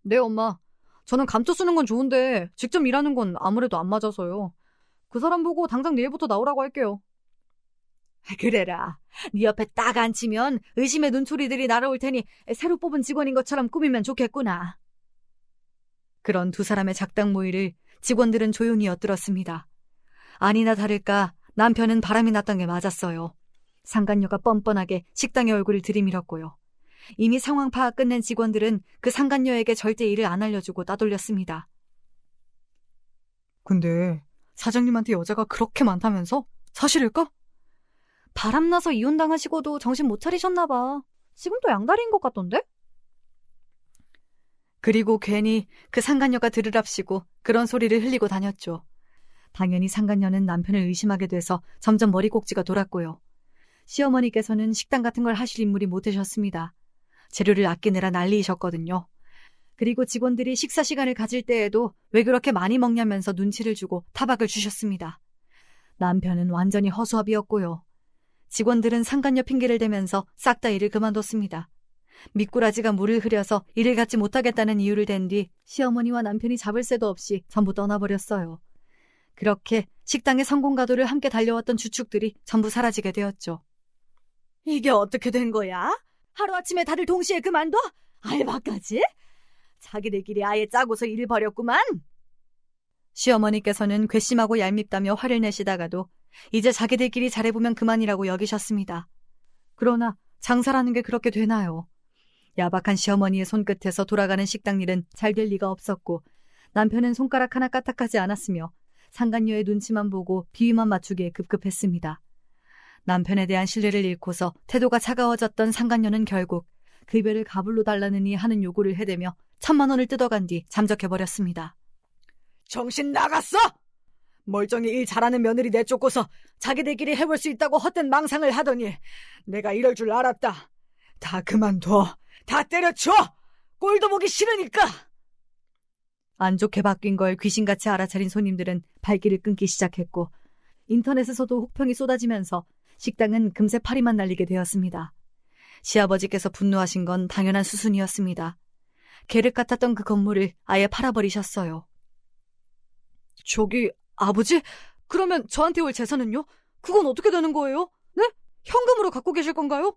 네, 엄마. 저는 감춰 쓰는 건 좋은데 직접 일하는 건 아무래도 안 맞아서요. 그 사람 보고 당장 내일부터 나오라고 할게요. 그래라. 네 옆에 딱 앉히면 의심의 눈초리들이 날아올 테니 새로 뽑은 직원인 것처럼 꾸미면 좋겠구나. 그런 두 사람의 작당 모의를 직원들은 조용히 엿들었습니다. 아니나 다를까 남편은 바람이 났던 게 맞았어요. 상간녀가 뻔뻔하게 식당의 얼굴을 들이밀었고요. 이미 상황 파악 끝낸 직원들은 그 상간녀에게 절대 일을 안 알려주고 따돌렸습니다. 근데 사장님한테 여자가 그렇게 많다면서? 사실일까? 바람나서 이혼당하시고도 정신 못 차리셨나 봐. 지금도 양다리인 것 같던데? 그리고 괜히 그 상간녀가 들으랍시고 그런 소리를 흘리고 다녔죠. 당연히 상간녀는 남편을 의심하게 돼서 점점 머리 꼭지가 돌았고요. 시어머니께서는 식당 같은 걸 하실 인물이 못 되셨습니다. 재료를 아끼느라 난리이셨거든요. 그리고 직원들이 식사 시간을 가질 때에도 왜 그렇게 많이 먹냐면서 눈치를 주고 타박을 주셨습니다. 남편은 완전히 허수아비였고요. 직원들은 상간녀 핑계를 대면서 싹 다 일을 그만뒀습니다. 미꾸라지가 물을 흐려서 일을 갖지 못하겠다는 이유를 댄 뒤 시어머니와 남편이 잡을 새도 없이 전부 떠나버렸어요. 그렇게 식당의 성공 가도를 함께 달려왔던 주축들이 전부 사라지게 되었죠. 이게 어떻게 된 거야? 하루아침에 다들 동시에 그만둬? 알바까지? 자기들끼리 아예 짜고서 일을 벌였구만. 시어머니께서는 괘씸하고 얄밉다며 화를 내시다가도 이제 자기들끼리 잘해보면 그만이라고 여기셨습니다. 그러나 장사라는 게 그렇게 되나요? 야박한 시어머니의 손끝에서 돌아가는 식당 일은 잘 될 리가 없었고 남편은 손가락 하나 까딱하지 않았으며 상간녀의 눈치만 보고 비위만 맞추기에 급급했습니다. 남편에 대한 신뢰를 잃고서 태도가 차가워졌던 상간녀는 결국 급여를 가불로 달라느니 하는 요구를 해대며 1,000만 원을 뜯어간 뒤 잠적해버렸습니다. 정신 나갔어? 멀쩡히 일 잘하는 며느리 내쫓고서 자기들끼리 해볼 수 있다고 헛된 망상을 하더니 내가 이럴 줄 알았다. 다 그만둬. 다 때려쳐. 꼴도 보기 싫으니까. 안 좋게 바뀐 걸 귀신같이 알아차린 손님들은 발길을 끊기 시작했고 인터넷에서도 혹평이 쏟아지면서 식당은 금세 파리만 날리게 되었습니다. 시아버지께서 분노하신 건 당연한 수순이었습니다. 계륵 같았던 그 건물을 아예 팔아버리셨어요. 저기 아버지? 그러면 저한테 올 재산은요? 그건 어떻게 되는 거예요? 네? 현금으로 갖고 계실 건가요?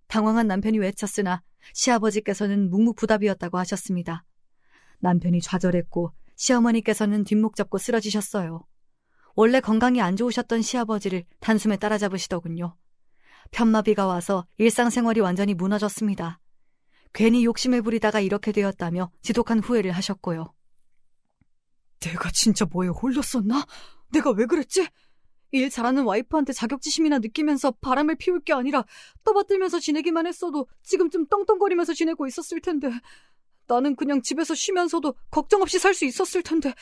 당황한 남편이 외쳤으나 시아버지께서는 묵묵부답이었다고 하셨습니다. 남편이 좌절했고 시어머니께서는 뒷목 잡고 쓰러지셨어요. 원래 건강이 안 좋으셨던 시아버지를 단숨에 따라잡으시더군요. 편마비가 와서 일상생활이 완전히 무너졌습니다. 괜히 욕심을 부리다가 이렇게 되었다며 지독한 후회를 하셨고요. 내가 진짜 뭐에 홀렸었나? 내가 왜 그랬지? 일 잘하는 와이프한테 자격지심이나 느끼면서 바람을 피울 게 아니라 떠받들면서 지내기만 했어도 지금쯤 떵떵거리면서 지내고 있었을 텐데 나는 그냥 집에서 쉬면서도 걱정 없이 살 수 있었을 텐데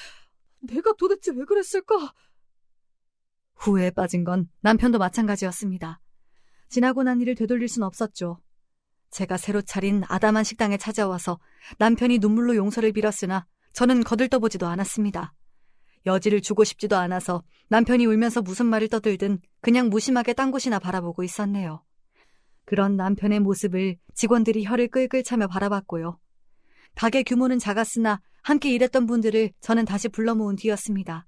내가 도대체 왜 그랬을까? 후회에 빠진 건 남편도 마찬가지였습니다. 지나고 난 일을 되돌릴 순 없었죠. 제가 새로 차린 아담한 식당에 찾아와서 남편이 눈물로 용서를 빌었으나 저는 거들떠보지도 않았습니다. 여지를 주고 싶지도 않아서 남편이 울면서 무슨 말을 떠들든 그냥 무심하게 딴 곳이나 바라보고 있었네요. 그런 남편의 모습을 직원들이 혀를 끌끌 차며 바라봤고요. 가게 규모는 작았으나 함께 일했던 분들을 저는 다시 불러 모은 뒤였습니다.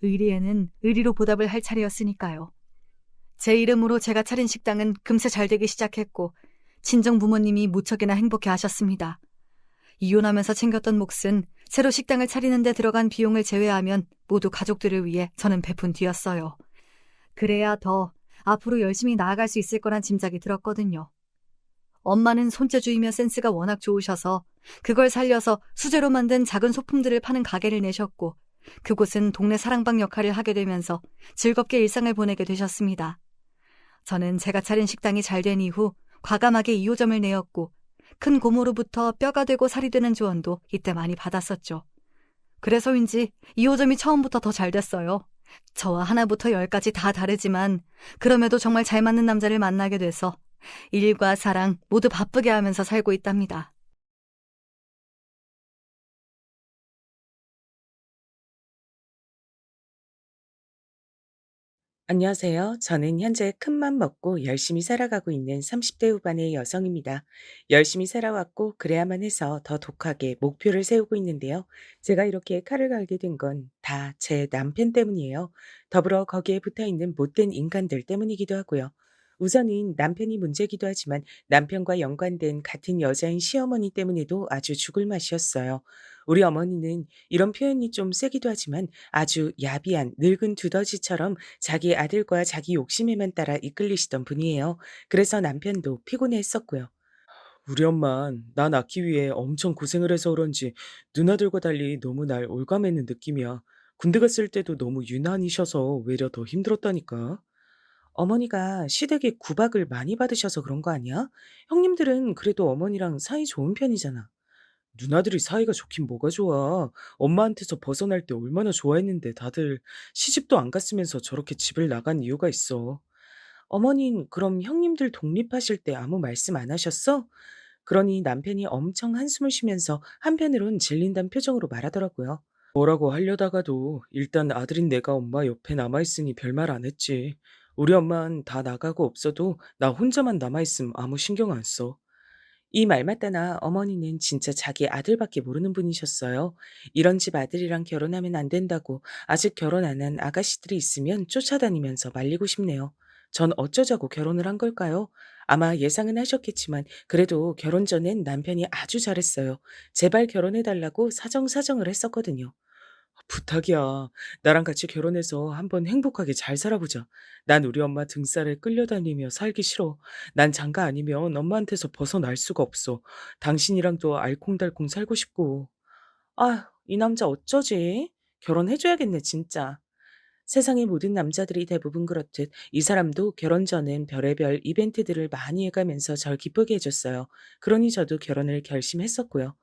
의리에는 의리로 보답을 할 차례였으니까요. 제 이름으로 제가 차린 식당은 금세 잘 되기 시작했고 친정 부모님이 무척이나 행복해 하셨습니다. 이혼하면서 챙겼던 몫은 새로 식당을 차리는 데 들어간 비용을 제외하면 모두 가족들을 위해 저는 베푼 뒤였어요. 그래야 더 앞으로 열심히 나아갈 수 있을 거란 짐작이 들었거든요. 엄마는 손재주이며 센스가 워낙 좋으셔서 그걸 살려서 수제로 만든 작은 소품들을 파는 가게를 내셨고 그곳은 동네 사랑방 역할을 하게 되면서 즐겁게 일상을 보내게 되셨습니다. 저는 제가 차린 식당이 잘 된 이후 과감하게 2호점을 내었고 큰 고모로부터 뼈가 되고 살이 되는 조언도 이때 많이 받았었죠. 그래서인지 2호점이 처음부터 더 잘 됐어요. 저와 하나부터 10까지 다 다르지만 그럼에도 정말 잘 맞는 남자를 만나게 돼서 일과 사랑 모두 바쁘게 하면서 살고 있답니다. 안녕하세요. 저는 현재 큰맘 먹고 열심히 살아가고 있는 30대 후반의 여성입니다. 열심히 살아왔고 그래야만 해서 더 독하게 목표를 세우고 있는데요. 제가 이렇게 칼을 갈게 된 건 다 제 남편 때문이에요. 더불어 거기에 붙어 있는 못된 인간들 때문이기도 하고요. 우선은 남편이 문제기도 하지만 남편과 연관된 같은 여자인 시어머니 때문에도 아주 죽을 맛이었어요. 우리 어머니는 이런 표현이 좀 세기도 하지만 아주 야비한 늙은 두더지처럼 자기 아들과 자기 욕심에만 따라 이끌리시던 분이에요. 그래서 남편도 피곤해했었고요. 우리 엄만 나 낳기 위해 엄청 고생을 해서 그런지 누나들과 달리 너무 날 올감했는 느낌이야. 군대 갔을 때도 너무 유난이셔서 외려 더 힘들었다니까. 어머니가 시댁에 구박을 많이 받으셔서 그런 거 아니야? 형님들은 그래도 어머니랑 사이 좋은 편이잖아. 누나들이 사이가 좋긴 뭐가 좋아. 엄마한테서 벗어날 때 얼마나 좋아했는데 다들 시집도 안 갔으면서 저렇게 집을 나간 이유가 있어. 어머닌 그럼 형님들 독립하실 때 아무 말씀 안 하셨어? 그러니 남편이 엄청 한숨을 쉬면서 한편으론 질린다는 표정으로 말하더라고요. 뭐라고 하려다가도 일단 아들인 내가 엄마 옆에 남아있으니 별말 안 했지. 우리 엄만 다 나가고 없어도 나 혼자만 남아있음 아무 신경 안 써. 이 말마따나 어머니는 진짜 자기 아들밖에 모르는 분이셨어요. 이런 집 아들이랑 결혼하면 안 된다고 아직 결혼 안 한 아가씨들이 있으면 쫓아다니면서 말리고 싶네요. 전 어쩌자고 결혼을 한 걸까요? 아마 예상은 하셨겠지만 그래도 결혼 전엔 남편이 아주 잘했어요. 제발 결혼해달라고 사정사정을 했었거든요. 부탁이야. 나랑 같이 결혼해서 한번 행복하게 잘 살아보자. 난 우리 엄마 등살에 끌려다니며 살기 싫어. 난 장가 아니면 엄마한테서 벗어날 수가 없어. 당신이랑도 알콩달콩 살고 싶고. 아, 이 남자 어쩌지? 결혼해줘야겠네, 진짜. 세상의 모든 남자들이 대부분 그렇듯 이 사람도 결혼 전엔 별의별 이벤트들을 많이 해가면서 절 기쁘게 해줬어요. 그러니 저도 결혼을 결심했었고요.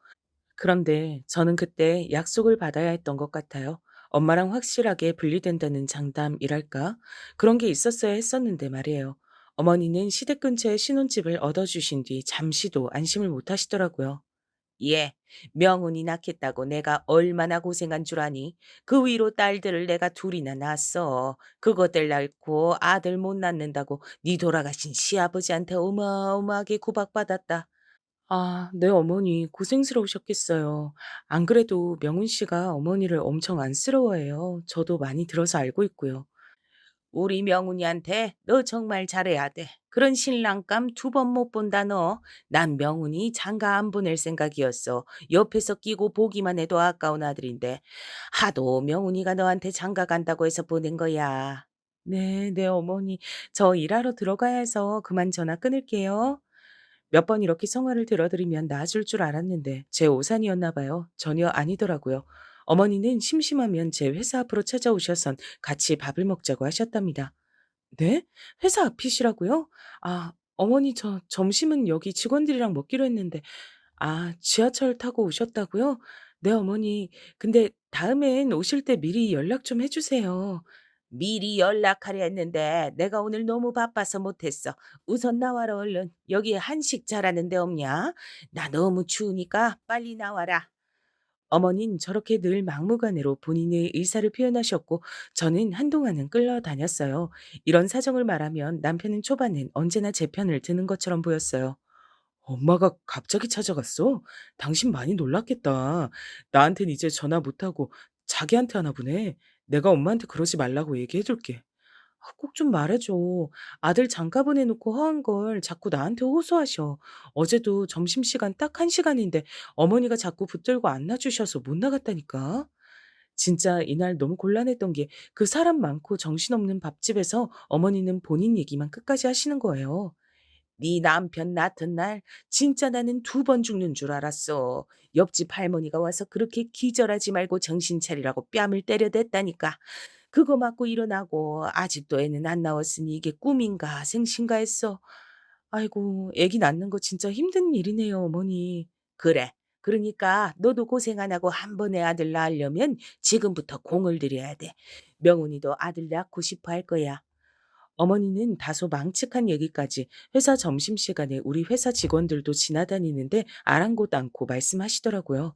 그런데 저는 그때 약속을 받아야 했던 것 같아요. 엄마랑 확실하게 분리된다는 장담이랄까? 그런 게 있었어야 했었는데 말이에요. 어머니는 시댁 근처에 신혼집을 얻어주신 뒤 잠시도 안심을 못 하시더라고요. 예, 명운이 낳겠다고 내가 얼마나 고생한 줄 아니? 그 위로 딸들을 내가 둘이나 낳았어. 그것들 낳고 아들 못 낳는다고 네 돌아가신 시아버지한테 어마어마하게 구박받았다. 아, 네 어머니 고생스러우셨겠어요. 안 그래도 명훈 씨가 어머니를 엄청 안쓰러워해요. 저도 많이 들어서 알고 있고요. 우리 명훈이한테 너 정말 잘해야 돼. 그런 신랑감 두 번 못 본다 너. 난 명훈이 장가 안 보낼 생각이었어. 옆에서 끼고 보기만 해도 아까운 아들인데 하도 명훈이가 너한테 장가 간다고 해서 보낸 거야. 네, 네 어머니. 저 일하러 들어가야 해서 그만 전화 끊을게요. 몇 번 이렇게 성화를 들어드리면 나아질 줄 알았는데 제 오산이었나 봐요. 전혀 아니더라고요. 어머니는 심심하면 제 회사 앞으로 찾아오셔선 같이 밥을 먹자고 하셨답니다. 네? 회사 앞이시라고요? 아, 어머니 저 점심은 여기 직원들이랑 먹기로 했는데 아, 지하철 타고 오셨다고요? 네, 어머니. 근데 다음엔 오실 때 미리 연락 좀 해주세요. 미리 연락하려 했는데 내가 오늘 너무 바빠서 못했어. 우선 나와라 얼른. 여기 한식 잘하는 데 없냐? 나 너무 추우니까 빨리 나와라. 어머닌 저렇게 늘 막무가내로 본인의 의사를 표현하셨고 저는 한동안은 끌려다녔어요. 이런 사정을 말하면 남편은 초반엔 언제나 제 편을 드는 것처럼 보였어요. 엄마가 갑자기 찾아갔어? 당신 많이 놀랐겠다. 나한텐 이제 전화 못하고 자기한테 하나 보네. 내가 엄마한테 그러지 말라고 얘기해둘게. 아, 꼭 좀 말해줘. 아들 장가 보내놓고 허한 걸 자꾸 나한테 호소하셔. 어제도 점심시간 딱 1시간인데 어머니가 자꾸 붙들고 안 놔주셔서 못 나갔다니까. 진짜 이날 너무 곤란했던 게 그 사람 많고 정신없는 밥집에서 어머니는 본인 얘기만 끝까지 하시는 거예요. 네 남편 낳던 날 진짜 나는 2번 죽는 줄 알았어. 옆집 할머니가 와서 그렇게 기절하지 말고 정신 차리라고 뺨을 때려댔다니까. 그거 맞고 일어나고 아직도 애는 안 나왔으니 이게 꿈인가 생신가 했어. 아이고, 애기 낳는 거 진짜 힘든 일이네요, 어머니. 그래. 그러니까 너도 고생 안 하고 한 번에 아들 낳으려면 지금부터 공을 들여야 돼. 명훈이도 아들 낳고 싶어 할 거야. 어머니는 다소 망측한 얘기까지 회사 점심시간에 우리 회사 직원들도 지나다니는데 아랑곳 않고 말씀하시더라고요.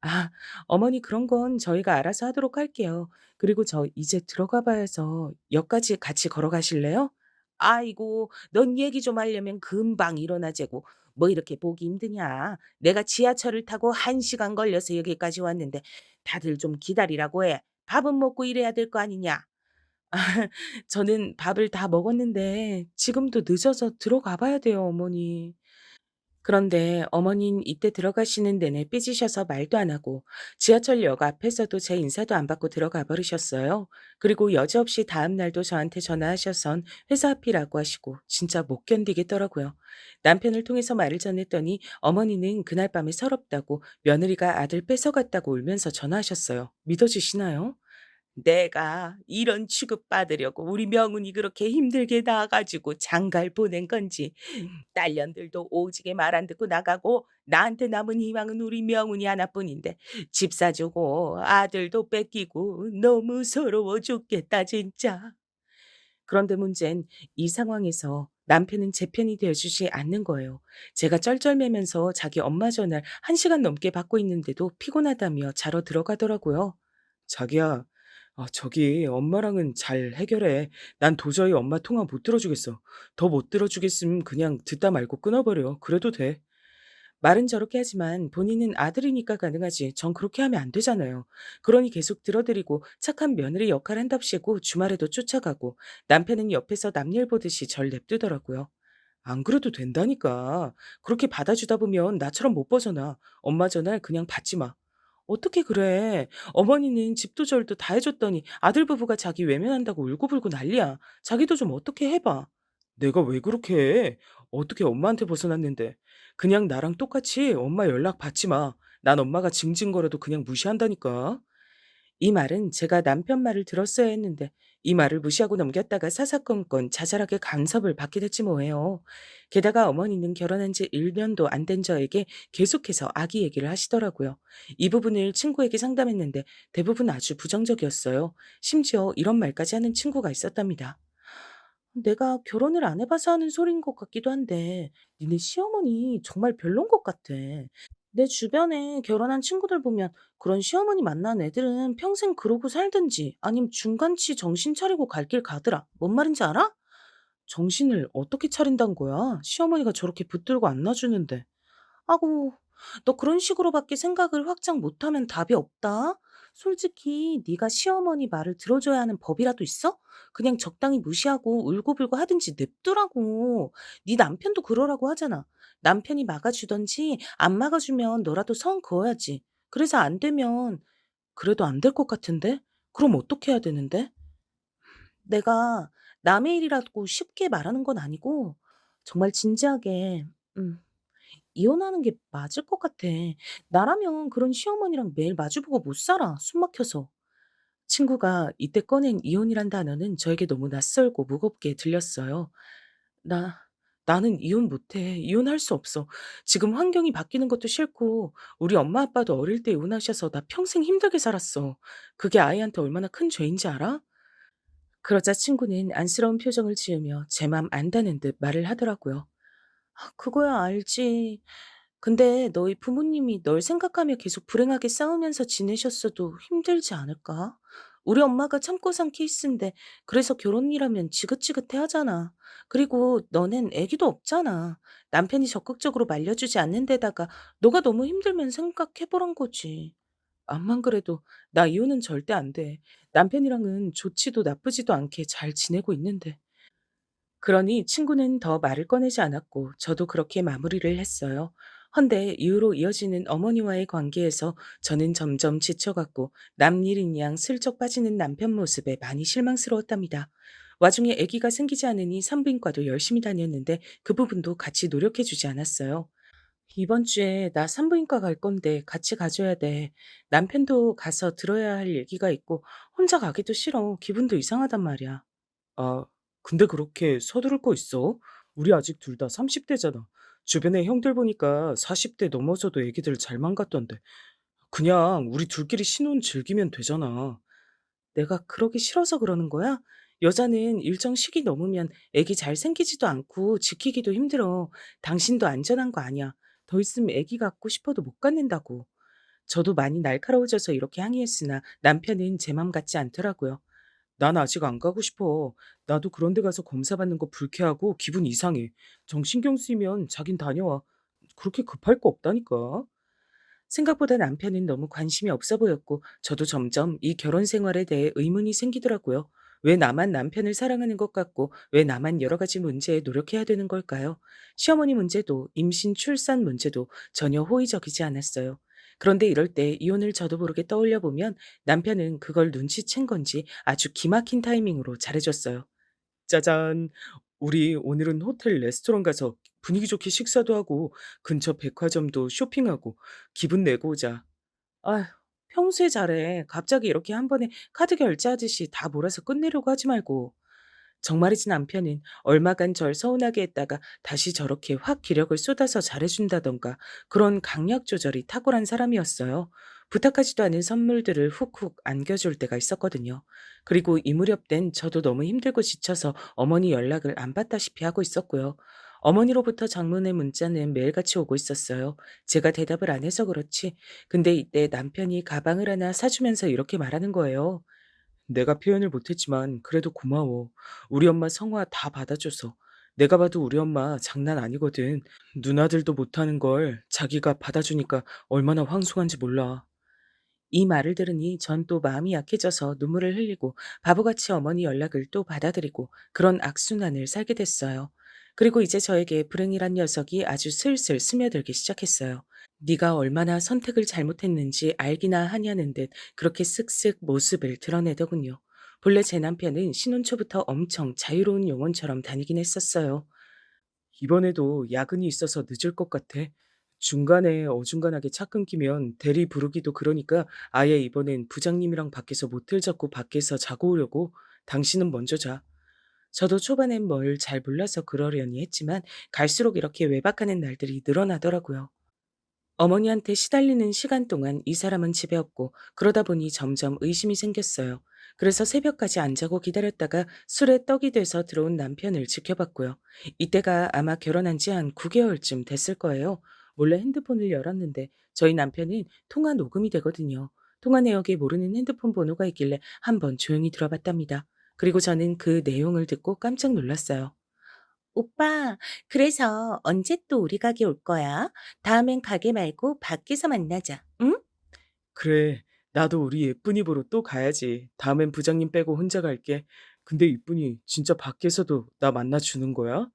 아, 어머니 그런 건 저희가 알아서 하도록 할게요. 그리고 저 이제 들어가 봐야서 역까지 같이 걸어가실래요? 아이고, 넌 얘기 좀 하려면 금방 일어나재고. 뭐 이렇게 보기 힘드냐? 내가 지하철을 타고 1시간 걸려서 여기까지 왔는데 다들 좀 기다리라고 해. 밥은 먹고 일해야 될 거 아니냐? 아, 저는 밥을 다 먹었는데 지금도 늦어서 들어가 봐야 돼요, 어머니. 그런데 어머닌 이때 들어가시는 내내 삐지셔서 말도 안 하고 지하철역 앞에서도 제 인사도 안 받고 들어가 버리셨어요. 그리고 여지없이 다음 날도 저한테 전화하셔선 회사 앞이라고 하시고 진짜 못 견디겠더라고요. 남편을 통해서 말을 전했더니 어머니는 그날 밤에 서럽다고 며느리가 아들 뺏어갔다고 울면서 전화하셨어요. 믿어지시나요? 내가 이런 취급받으려고 우리 명훈이 그렇게 힘들게 나와가지고 장가를 보낸 건지 딸년들도 오지게 말 안 듣고 나가고 나한테 남은 희망은 우리 명훈이 하나뿐인데 집 사주고 아들도 뺏기고 너무 서러워 죽겠다 진짜. 그런데 문제는 이 상황에서 남편은 제 편이 되어주지 않는 거예요. 제가 쩔쩔매면서 자기 엄마 전화를 1시간 넘게 받고 있는데도 피곤하다며 자러 들어가더라고요. 자기야, 저기 엄마랑은 잘 해결해. 난 도저히 엄마 통화 못 들어주겠어. 더 못 들어주겠으면 그냥 듣다 말고 끊어버려. 그래도 돼. 말은 저렇게 하지만 본인은 아들이니까 가능하지. 전 그렇게 하면 안 되잖아요. 그러니 계속 들어드리고 착한 며느리 역할 한답시고 주말에도 쫓아가고 남편은 옆에서 남일 보듯이 절 냅두더라고요. 안 그래도 된다니까. 그렇게 받아주다 보면 나처럼 못 벗어나. 엄마 전화를 그냥 받지 마. 어떻게 그래? 어머니는 집도 절도 다 해줬더니 아들 부부가 자기 외면한다고 울고불고 난리야. 자기도 좀 어떻게 해봐. 내가 왜 그렇게 해? 어떻게 엄마한테 벗어났는데. 그냥 나랑 똑같이 엄마 연락 받지 마. 난 엄마가 징징거려도 그냥 무시한다니까. 이 말은 제가 남편 말을 들었어야 했는데 이 말을 무시하고 넘겼다가 사사건건 자잘하게 간섭을 받게 됐지 뭐예요. 게다가 어머니는 결혼한 지 1년도 안 된 저에게 계속해서 아기 얘기를 하시더라고요. 이 부분을 친구에게 상담했는데 대부분 아주 부정적이었어요. 심지어 이런 말까지 하는 친구가 있었답니다. 내가 결혼을 안 해봐서 하는 소리인 것 같기도 한데 니네 시어머니 정말 별론 것 같아. 내 주변에 결혼한 친구들 보면 그런 시어머니 만난 애들은 평생 그러고 살든지 아니면 중간치 정신 차리고 갈 길 가더라. 뭔 말인지 알아? 정신을 어떻게 차린다는 거야? 시어머니가 저렇게 붙들고 안 놔주는데. 아고, 너 그런 식으로밖에 생각을 확장 못하면 답이 없다. 솔직히 네가 시어머니 말을 들어줘야 하는 법이라도 있어? 그냥 적당히 무시하고 울고불고 하든지 냅두라고. 네 남편도 그러라고 하잖아. 남편이 막아주던지 안 막아주면 너라도 선 그어야지. 그래서 안 되면 그래도 안 될 것 같은데? 그럼 어떻게 해야 되는데? 내가 남의 일이라고 쉽게 말하는 건 아니고 정말 진지하게 음. 이혼하는 게 맞을 것 같아. 나라면 그런 시어머니랑 매일 마주보고 못 살아. 숨 막혀서. 친구가 이때 꺼낸 이혼이란 단어는 저에게 너무 낯설고 무겁게 들렸어요. 나, 나는 이혼 못해. 이혼할 수 없어. 지금 환경이 바뀌는 것도 싫고, 우리 엄마 아빠도 어릴 때 이혼하셔서 나 평생 힘들게 살았어. 그게 아이한테 얼마나 큰 죄인지 알아? 그러자 친구는 안쓰러운 표정을 지으며 제 맘 안다는 듯 말을 하더라고요. 그거야 알지. 근데 너희 부모님이 널 생각하며 계속 불행하게 싸우면서 지내셨어도 힘들지 않을까? 우리 엄마가 참고 산 케이스인데 그래서 결혼이라면 지긋지긋해 하잖아. 그리고 너넨 애기도 없잖아. 남편이 적극적으로 말려주지 않는 데다가 너가 너무 힘들면 생각해보란 거지. 암만 그래도 나 이혼은 절대 안 돼. 남편이랑은 좋지도 나쁘지도 않게 잘 지내고 있는데. 그러니 친구는 더 말을 꺼내지 않았고 저도 그렇게 마무리를 했어요. 헌데 이후로 이어지는 어머니와의 관계에서 저는 점점 지쳐갔고 남일인 양 슬쩍 빠지는 남편 모습에 많이 실망스러웠답니다. 와중에 아기가 생기지 않으니 산부인과도 열심히 다녔는데 그 부분도 같이 노력해주지 않았어요. 이번 주에 나 산부인과 갈 건데 같이 가줘야 돼. 남편도 가서 들어야 할 얘기가 있고 혼자 가기도 싫어. 기분도 이상하단 말이야. 아, 근데 그렇게 서두를 거 있어? 우리 아직 둘 다 30대잖아. 주변에 형들 보니까 40대 넘어서도 애기들 잘 망갔던데. 그냥 우리 둘끼리 신혼 즐기면 되잖아. 내가 그러기 싫어서 그러는 거야? 여자는 일정 시기 넘으면 애기 잘 생기지도 않고 지키기도 힘들어. 당신도 안전한 거 아니야. 더 있으면 애기 갖고 싶어도 못 갖는다고. 저도 많이 날카로워져서 이렇게 항의했으나 남편은 제 맘 같지 않더라고요. 난 아직 안 가고 싶어. 나도 그런 데 가서 검사 받는 거 불쾌하고 기분 이상해. 정신경 쓰이면 자긴 다녀와. 그렇게 급할 거 없다니까. 생각보다 남편은 너무 관심이 없어 보였고 저도 점점 이 결혼 생활에 대해 의문이 생기더라고요. 왜 나만 남편을 사랑하는 것 같고 왜 나만 여러 가지 문제에 노력해야 되는 걸까요? 시어머니 문제도 임신 출산 문제도 전혀 호의적이지 않았어요. 그런데 이럴 때 이혼을 저도 모르게 떠올려 보면 남편은 그걸 눈치챈 건지 아주 기막힌 타이밍으로 잘해줬어요. 짜잔. 우리 오늘은 호텔 레스토랑 가서 분위기 좋게 식사도 하고 근처 백화점도 쇼핑하고 기분 내고 오자. 아휴, 평소에 잘해. 갑자기 이렇게 한 번에 카드 결제하듯이 다 몰아서 끝내려고 하지 말고. 정말이지 남편은 얼마간 절 서운하게 했다가 다시 저렇게 확 기력을 쏟아서 잘해준다던가 그런 강약 조절이 탁월한 사람이었어요. 부탁하지도 않은 선물들을 훅훅 안겨줄 때가 있었거든요. 그리고 이 무렵 땐 저도 너무 힘들고 지쳐서 어머니 연락을 안 받다시피 하고 있었고요. 어머니로부터 장문의 문자는 매일같이 오고 있었어요. 제가 대답을 안 해서 그렇지. 근데 이때 남편이 가방을 하나 사주면서 이렇게 말하는 거예요. 내가 표현을 못했지만 그래도 고마워. 우리 엄마 성화 다 받아줘서. 내가 봐도 우리 엄마 장난 아니거든. 누나들도 못하는 걸 자기가 받아주니까 얼마나 황송한지 몰라. 이 말을 들으니 전 또 마음이 약해져서 눈물을 흘리고 바보같이 어머니 연락을 또 받아들이고 그런 악순환을 살게 됐어요. 그리고 이제 저에게 불행이란 녀석이 아주 슬슬 스며들기 시작했어요. 네가 얼마나 선택을 잘못했는지 알기나 하냐는 듯 그렇게 쓱쓱 모습을 드러내더군요. 본래 제 남편은 신혼 초부터 엄청 자유로운 영혼처럼 다니긴 했었어요. 이번에도 야근이 있어서 늦을 것 같아. 중간에 어중간하게 차 끊기면 대리 부르기도 그러니까 아예 이번엔 부장님이랑 밖에서 모텔 잡고 밖에서 자고 오려고. 당신은 먼저 자. 저도 초반엔 뭘 잘 몰라서 그러려니 했지만 갈수록 이렇게 외박하는 날들이 늘어나더라고요. 어머니한테 시달리는 시간 동안 이 사람은 집에 없고 그러다 보니 점점 의심이 생겼어요. 그래서 새벽까지 안 자고 기다렸다가 술에 떡이 돼서 들어온 남편을 지켜봤고요. 이때가 아마 결혼한 지 한 9개월쯤 됐을 거예요. 몰래 핸드폰을 열었는데 저희 남편은 통화 녹음이 되거든요. 통화 내역에 모르는 핸드폰 번호가 있길래 한번 조용히 들어봤답니다. 그리고 저는 그 내용을 듣고 깜짝 놀랐어요. 오빠, 그래서 언제 또 우리 가게 올 거야? 다음엔 가게 말고 밖에서 만나자, 응? 그래, 나도 우리 예쁜이 보러 또 가야지. 다음엔 부장님 빼고 혼자 갈게. 근데 이쁜이 진짜 밖에서도 나 만나주는 거야?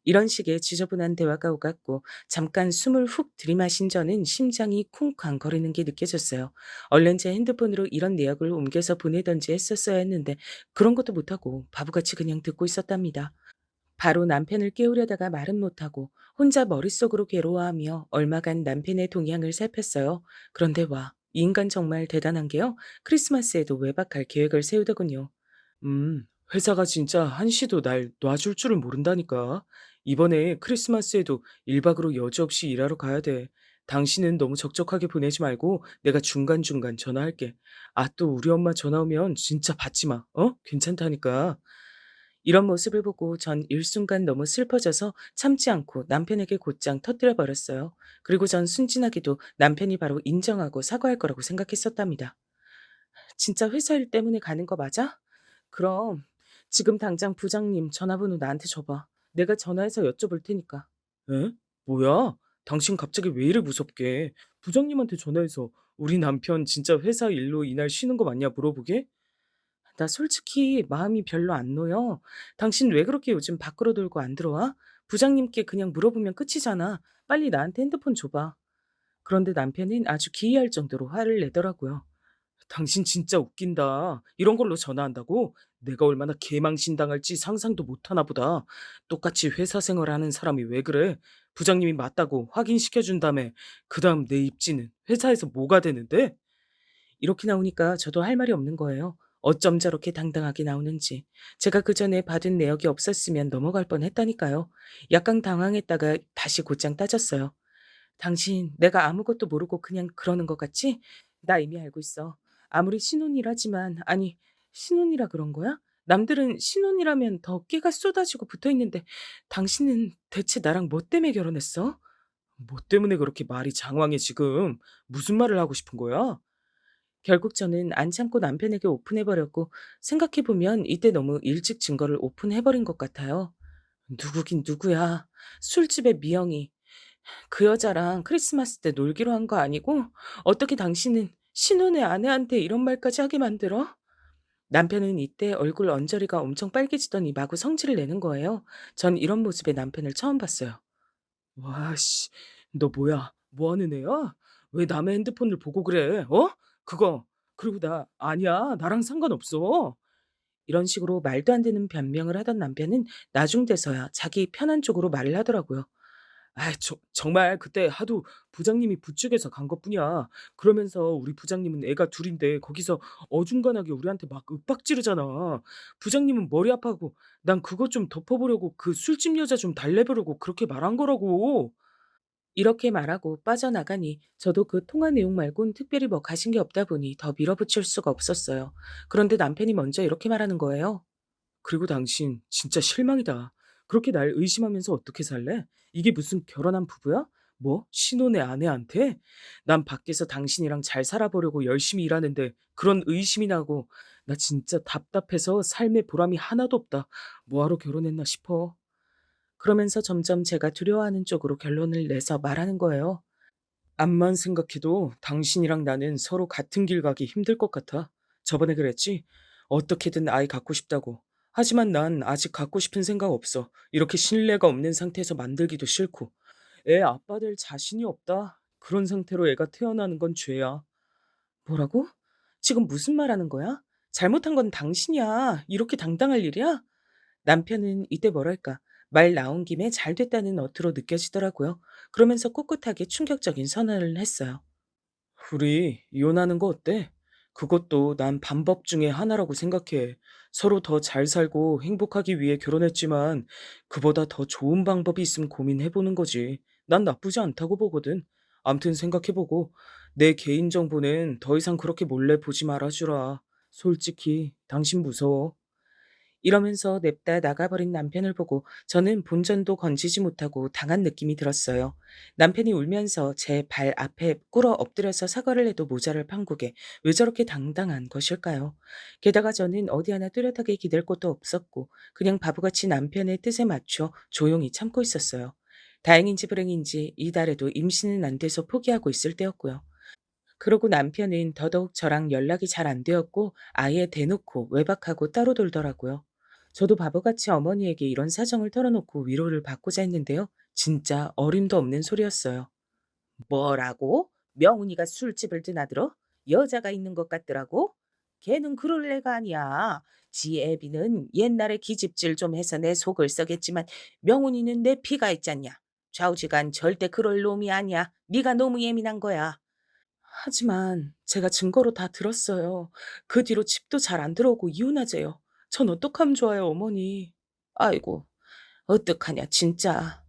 이런 식의 지저분한 대화가 오갔고 잠깐 숨을 훅 들이마신 저는 심장이 쿵쾅거리는 게 느껴졌어요. 얼른 제 핸드폰으로 이런 내역을 옮겨서 보내던지 했었어야 했는데 그런 것도 못하고 바보같이 그냥 듣고 있었답니다. 바로 남편을 깨우려다가 말은 못하고 혼자 머릿속으로 괴로워하며 얼마간 남편의 동향을 살폈어요. 그런데 와, 이 인간 정말 대단한 게요. 크리스마스에도 외박할 계획을 세우더군요. 회사가 진짜 한시도 날 놔줄 줄을 모른다니까. 이번에 크리스마스에도 1박으로 여지없이 일하러 가야 돼. 당신은 너무 적적하게 보내지 말고 내가 중간중간 전화할게. 아, 또 우리 엄마 전화 오면 진짜 받지 마. 어? 괜찮다니까. 이런 모습을 보고 전 일순간 너무 슬퍼져서 참지 않고 남편에게 곧장 터뜨려 버렸어요. 그리고 전 순진하게도 남편이 바로 인정하고 사과할 거라고 생각했었답니다. 진짜 회사 일 때문에 가는 거 맞아? 그럼 지금 당장 부장님 전화번호 나한테 줘봐. 내가 전화해서 여쭤볼 테니까. 에? 뭐야? 당신 갑자기 왜 이래 무섭게? 부장님한테 전화해서 우리 남편 진짜 회사 일로 이날 쉬는 거 맞냐 물어보게? 나 솔직히 마음이 별로 안 놓여. 당신 왜 그렇게 요즘 밖으로 돌고 안 들어와? 부장님께 그냥 물어보면 끝이잖아. 빨리 나한테 핸드폰 줘봐. 그런데 남편은 아주 기이할 정도로 화를 내더라고요. 당신 진짜 웃긴다. 이런 걸로 전화한다고? 내가 얼마나 개망신당할지 상상도 못하나 보다. 똑같이 회사 생활하는 사람이 왜 그래? 부장님이 맞다고 확인시켜준 다음에 그 다음 내 입지는 회사에서 뭐가 되는데? 이렇게 나오니까 저도 할 말이 없는 거예요. 어쩜 저렇게 당당하게 나오는지. 제가 그 전에 받은 내역이 없었으면 넘어갈 뻔했다니까요. 약간 당황했다가 다시 곧장 따졌어요. 당신 내가 아무것도 모르고 그냥 그러는 것 같지? 나 이미 알고 있어. 아무리 신혼이라지만 아니 신혼이라 그런 거야? 남들은 신혼이라면 더 끼가 쏟아지고 붙어 있는데 당신은 대체 나랑 뭐 때문에 결혼했어? 뭐 때문에 그렇게 말이 장황해 지금? 무슨 말을 하고 싶은 거야? 결국 저는 안 참고 남편에게 오픈해버렸고 생각해보면 이때 너무 일찍 증거를 오픈해버린 것 같아요. 누구긴 누구야. 술집의 미영이. 그 여자랑 크리스마스 때 놀기로 한 거 아니고 어떻게 당신은 신혼의 아내한테 이런 말까지 하게 만들어? 남편은 이때 얼굴 언저리가 엄청 빨개지더니 마구 성질을 내는 거예요. 전 이런 모습의 남편을 처음 봤어요. 와, 씨. 너 뭐야? 뭐 하는 애야? 왜 남의 핸드폰을 보고 그래? 어? 그거. 그리고 아니야. 나랑 상관없어. 이런 식으로 말도 안 되는 변명을 하던 남편은 나중 돼서야 자기 편한 쪽으로 말을 하더라고요. 아, 정말 그때 하도 부장님이 부축해서 간 것뿐이야. 그러면서 우리 부장님은 애가 둘인데 거기서 어중간하게 우리한테 막 윽박지르잖아. 부장님은 머리 아파하고 난 그거 좀 덮어보려고 그 술집 여자 좀 달래보려고 그렇게 말한 거라고. 이렇게 말하고 빠져나가니 저도 그 통화 내용 말곤 특별히 뭐 가신 게 없다 보니 더 밀어붙일 수가 없었어요. 그런데 남편이 먼저 이렇게 말하는 거예요. 그리고 당신 진짜 실망이다. 그렇게 날 의심하면서 어떻게 살래? 이게 무슨 결혼한 부부야? 뭐? 신혼의 아내한테? 난 밖에서 당신이랑 잘 살아보려고 열심히 일하는데 그런 의심이 나고 나 진짜 답답해서 삶의 보람이 하나도 없다. 뭐하러 결혼했나 싶어. 그러면서 점점 제가 두려워하는 쪽으로 결론을 내서 말하는 거예요. 암만 생각해도 당신이랑 나는 서로 같은 길 가기 힘들 것 같아. 저번에 그랬지? 어떻게든 아이 갖고 싶다고. 하지만 난 아직 갖고 싶은 생각 없어. 이렇게 신뢰가 없는 상태에서 만들기도 싫고. 애 아빠 될 자신이 없다. 그런 상태로 애가 태어나는 건 죄야. 뭐라고? 지금 무슨 말 하는 거야? 잘못한 건 당신이야. 이렇게 당당할 일이야? 남편은 이때 뭐랄까, 말 나온 김에 잘 됐다는 어투로 느껴지더라고요. 그러면서 꿋꿋하게 충격적인 선언을 했어요. 우리 이혼하는 거 어때? 그것도 난 방법 중에 하나라고 생각해. 서로 더 잘 살고 행복하기 위해 결혼했지만 그보다 더 좋은 방법이 있으면 고민해보는 거지. 난 나쁘지 않다고 보거든. 암튼 생각해보고 내 개인정보는 더 이상 그렇게 몰래 보지 말아주라. 솔직히 당신 무서워. 이러면서 냅다 나가버린 남편을 보고 저는 본전도 건지지 못하고 당한 느낌이 들었어요. 남편이 울면서 제 발 앞에 꿇어 엎드려서 사과를 해도 모자랄 판국에 왜 저렇게 당당한 것일까요? 게다가 저는 어디 하나 뚜렷하게 기댈 곳도 없었고 그냥 바보같이 남편의 뜻에 맞춰 조용히 참고 있었어요. 다행인지 불행인지 이달에도 임신은 안 돼서 포기하고 있을 때였고요. 그러고 남편은 더더욱 저랑 연락이 잘 안 되었고 아예 대놓고 외박하고 따로 돌더라고요. 저도 바보같이 어머니에게 이런 사정을 털어놓고 위로를 받고자 했는데요. 진짜 어림도 없는 소리였어요. 뭐라고? 명훈이가 술집을 드나들어? 여자가 있는 것 같더라고? 걔는 그럴 애가 아니야. 지 애비는 옛날에 기집질 좀 해서 내 속을 썩였지만 명훈이는 내 피가 있잖냐. 좌우지간 절대 그럴 놈이 아니야. 네가 너무 예민한 거야. 하지만 제가 증거로 다 들었어요. 그 뒤로 집도 잘 안 들어오고 이혼하재요. 전 어떡하면 좋아요, 어머니. 아이고, 어떡하냐, 진짜.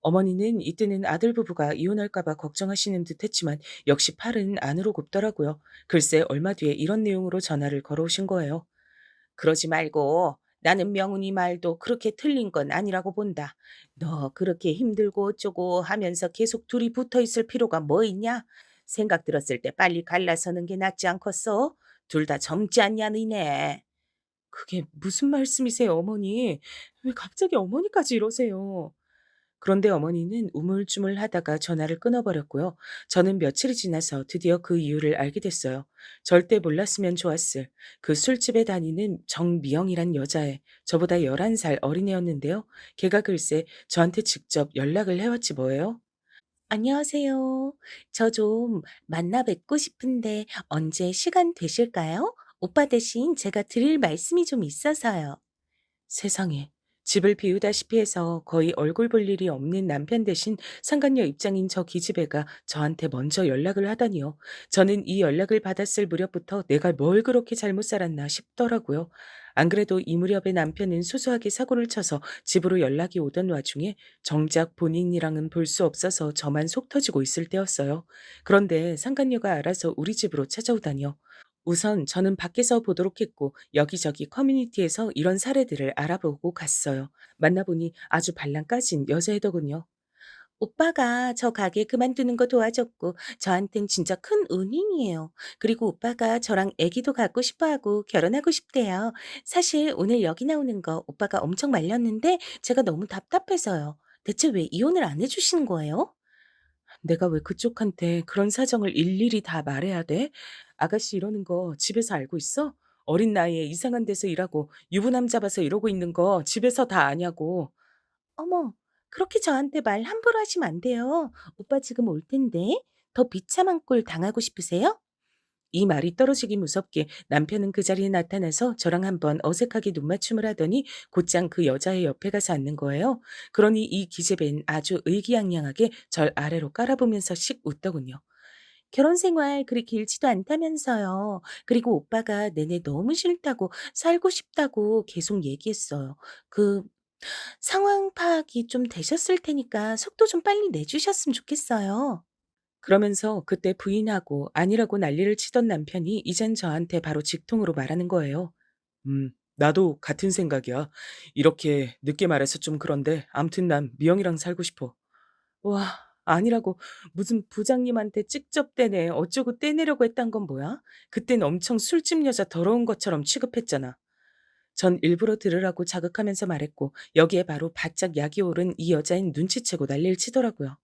어머니는 이때는 아들 부부가 이혼할까 봐 걱정하시는 듯 했지만 역시 팔은 안으로 굽더라고요. 글쎄 얼마 뒤에 이런 내용으로 전화를 걸어오신 거예요. 그러지 말고 나는 명훈이 말도 그렇게 틀린 건 아니라고 본다. 너 그렇게 힘들고 어쩌고 하면서 계속 둘이 붙어 있을 필요가 뭐 있냐? 생각 들었을 때 빨리 갈라서는 게 낫지 않겠어? 둘 다 젊지 않냐 너네. 그게 무슨 말씀이세요, 어머니? 왜 갑자기 어머니까지 이러세요? 그런데 어머니는 우물쭈물하다가 전화를 끊어버렸고요. 저는 며칠이 지나서 드디어 그 이유를 알게 됐어요. 절대 몰랐으면 좋았을 그 술집에 다니는 정미영이란 여자애, 저보다 11살 어린애였는데요. 걔가 글쎄 저한테 직접 연락을 해왔지 뭐예요. 안녕하세요. 저 좀 만나 뵙고 싶은데 언제 시간 되실까요? 오빠 대신 제가 드릴 말씀이 좀 있어서요. 세상에. 집을 비우다시피 해서 거의 얼굴 볼 일이 없는 남편 대신 상간녀 입장인 저 기집애가 저한테 먼저 연락을 하다니요. 저는 이 연락을 받았을 무렵부터 내가 뭘 그렇게 잘못 살았나 싶더라고요. 안 그래도 이 무렵에 남편은 소소하게 사고를 쳐서 집으로 연락이 오던 와중에 정작 본인이랑은 볼 수 없어서 저만 속 터지고 있을 때였어요. 그런데 상간녀가 알아서 우리 집으로 찾아오다니요. 우선 저는 밖에서 보도록 했고 여기저기 커뮤니티에서 이런 사례들을 알아보고 갔어요. 만나보니 아주 발랑 까진 여자애더군요. 오빠가 저 가게 그만두는 거 도와줬고 저한텐 진짜 큰 은인이에요. 그리고 오빠가 저랑 애기도 갖고 싶어 하고 결혼하고 싶대요. 사실 오늘 여기 나오는 거 오빠가 엄청 말렸는데 제가 너무 답답해서요. 대체 왜 이혼을 안 해주시는 거예요? 내가 왜 그쪽한테 그런 사정을 일일이 다 말해야 돼? 아가씨 이러는 거 집에서 알고 있어? 어린 나이에 이상한 데서 일하고 유부남 잡아서 이러고 있는 거 집에서 다 아냐고. 어머, 그렇게 저한테 말 함부로 하시면 안 돼요. 오빠 지금 올 텐데. 더 비참한 꼴 당하고 싶으세요? 이 말이 떨어지기 무섭게 남편은 그 자리에 나타나서 저랑 한번 어색하게 눈맞춤을 하더니 곧장 그 여자의 옆에 가서 앉는 거예요. 그러니 이 기집애는 아주 의기양양하게 절 아래로 깔아보면서 씩 웃더군요. 결혼 생활 그리 길지도 않다면서요. 그리고 오빠가 내내 너무 싫다고 살고 싶다고 계속 얘기했어요. 그 상황 파악이 좀 되셨을 테니까 속도 좀 빨리 내주셨으면 좋겠어요. 그러면서 그때 부인하고 아니라고 난리를 치던 남편이 이젠 저한테 바로 직통으로 말하는 거예요. 나도 같은 생각이야. 이렇게 늦게 말해서 좀 그런데 암튼 난 미영이랑 살고 싶어. 와, 아니라고 무슨 부장님한테 직접 떼내 어쩌고 떼내려고 했단 건 뭐야? 그땐 엄청 술집 여자 더러운 것처럼 취급했잖아. 전 일부러 들으라고 자극하면서 말했고 여기에 바로 바짝 약이 오른 이 여자인 눈치채고 난리를 치더라고요.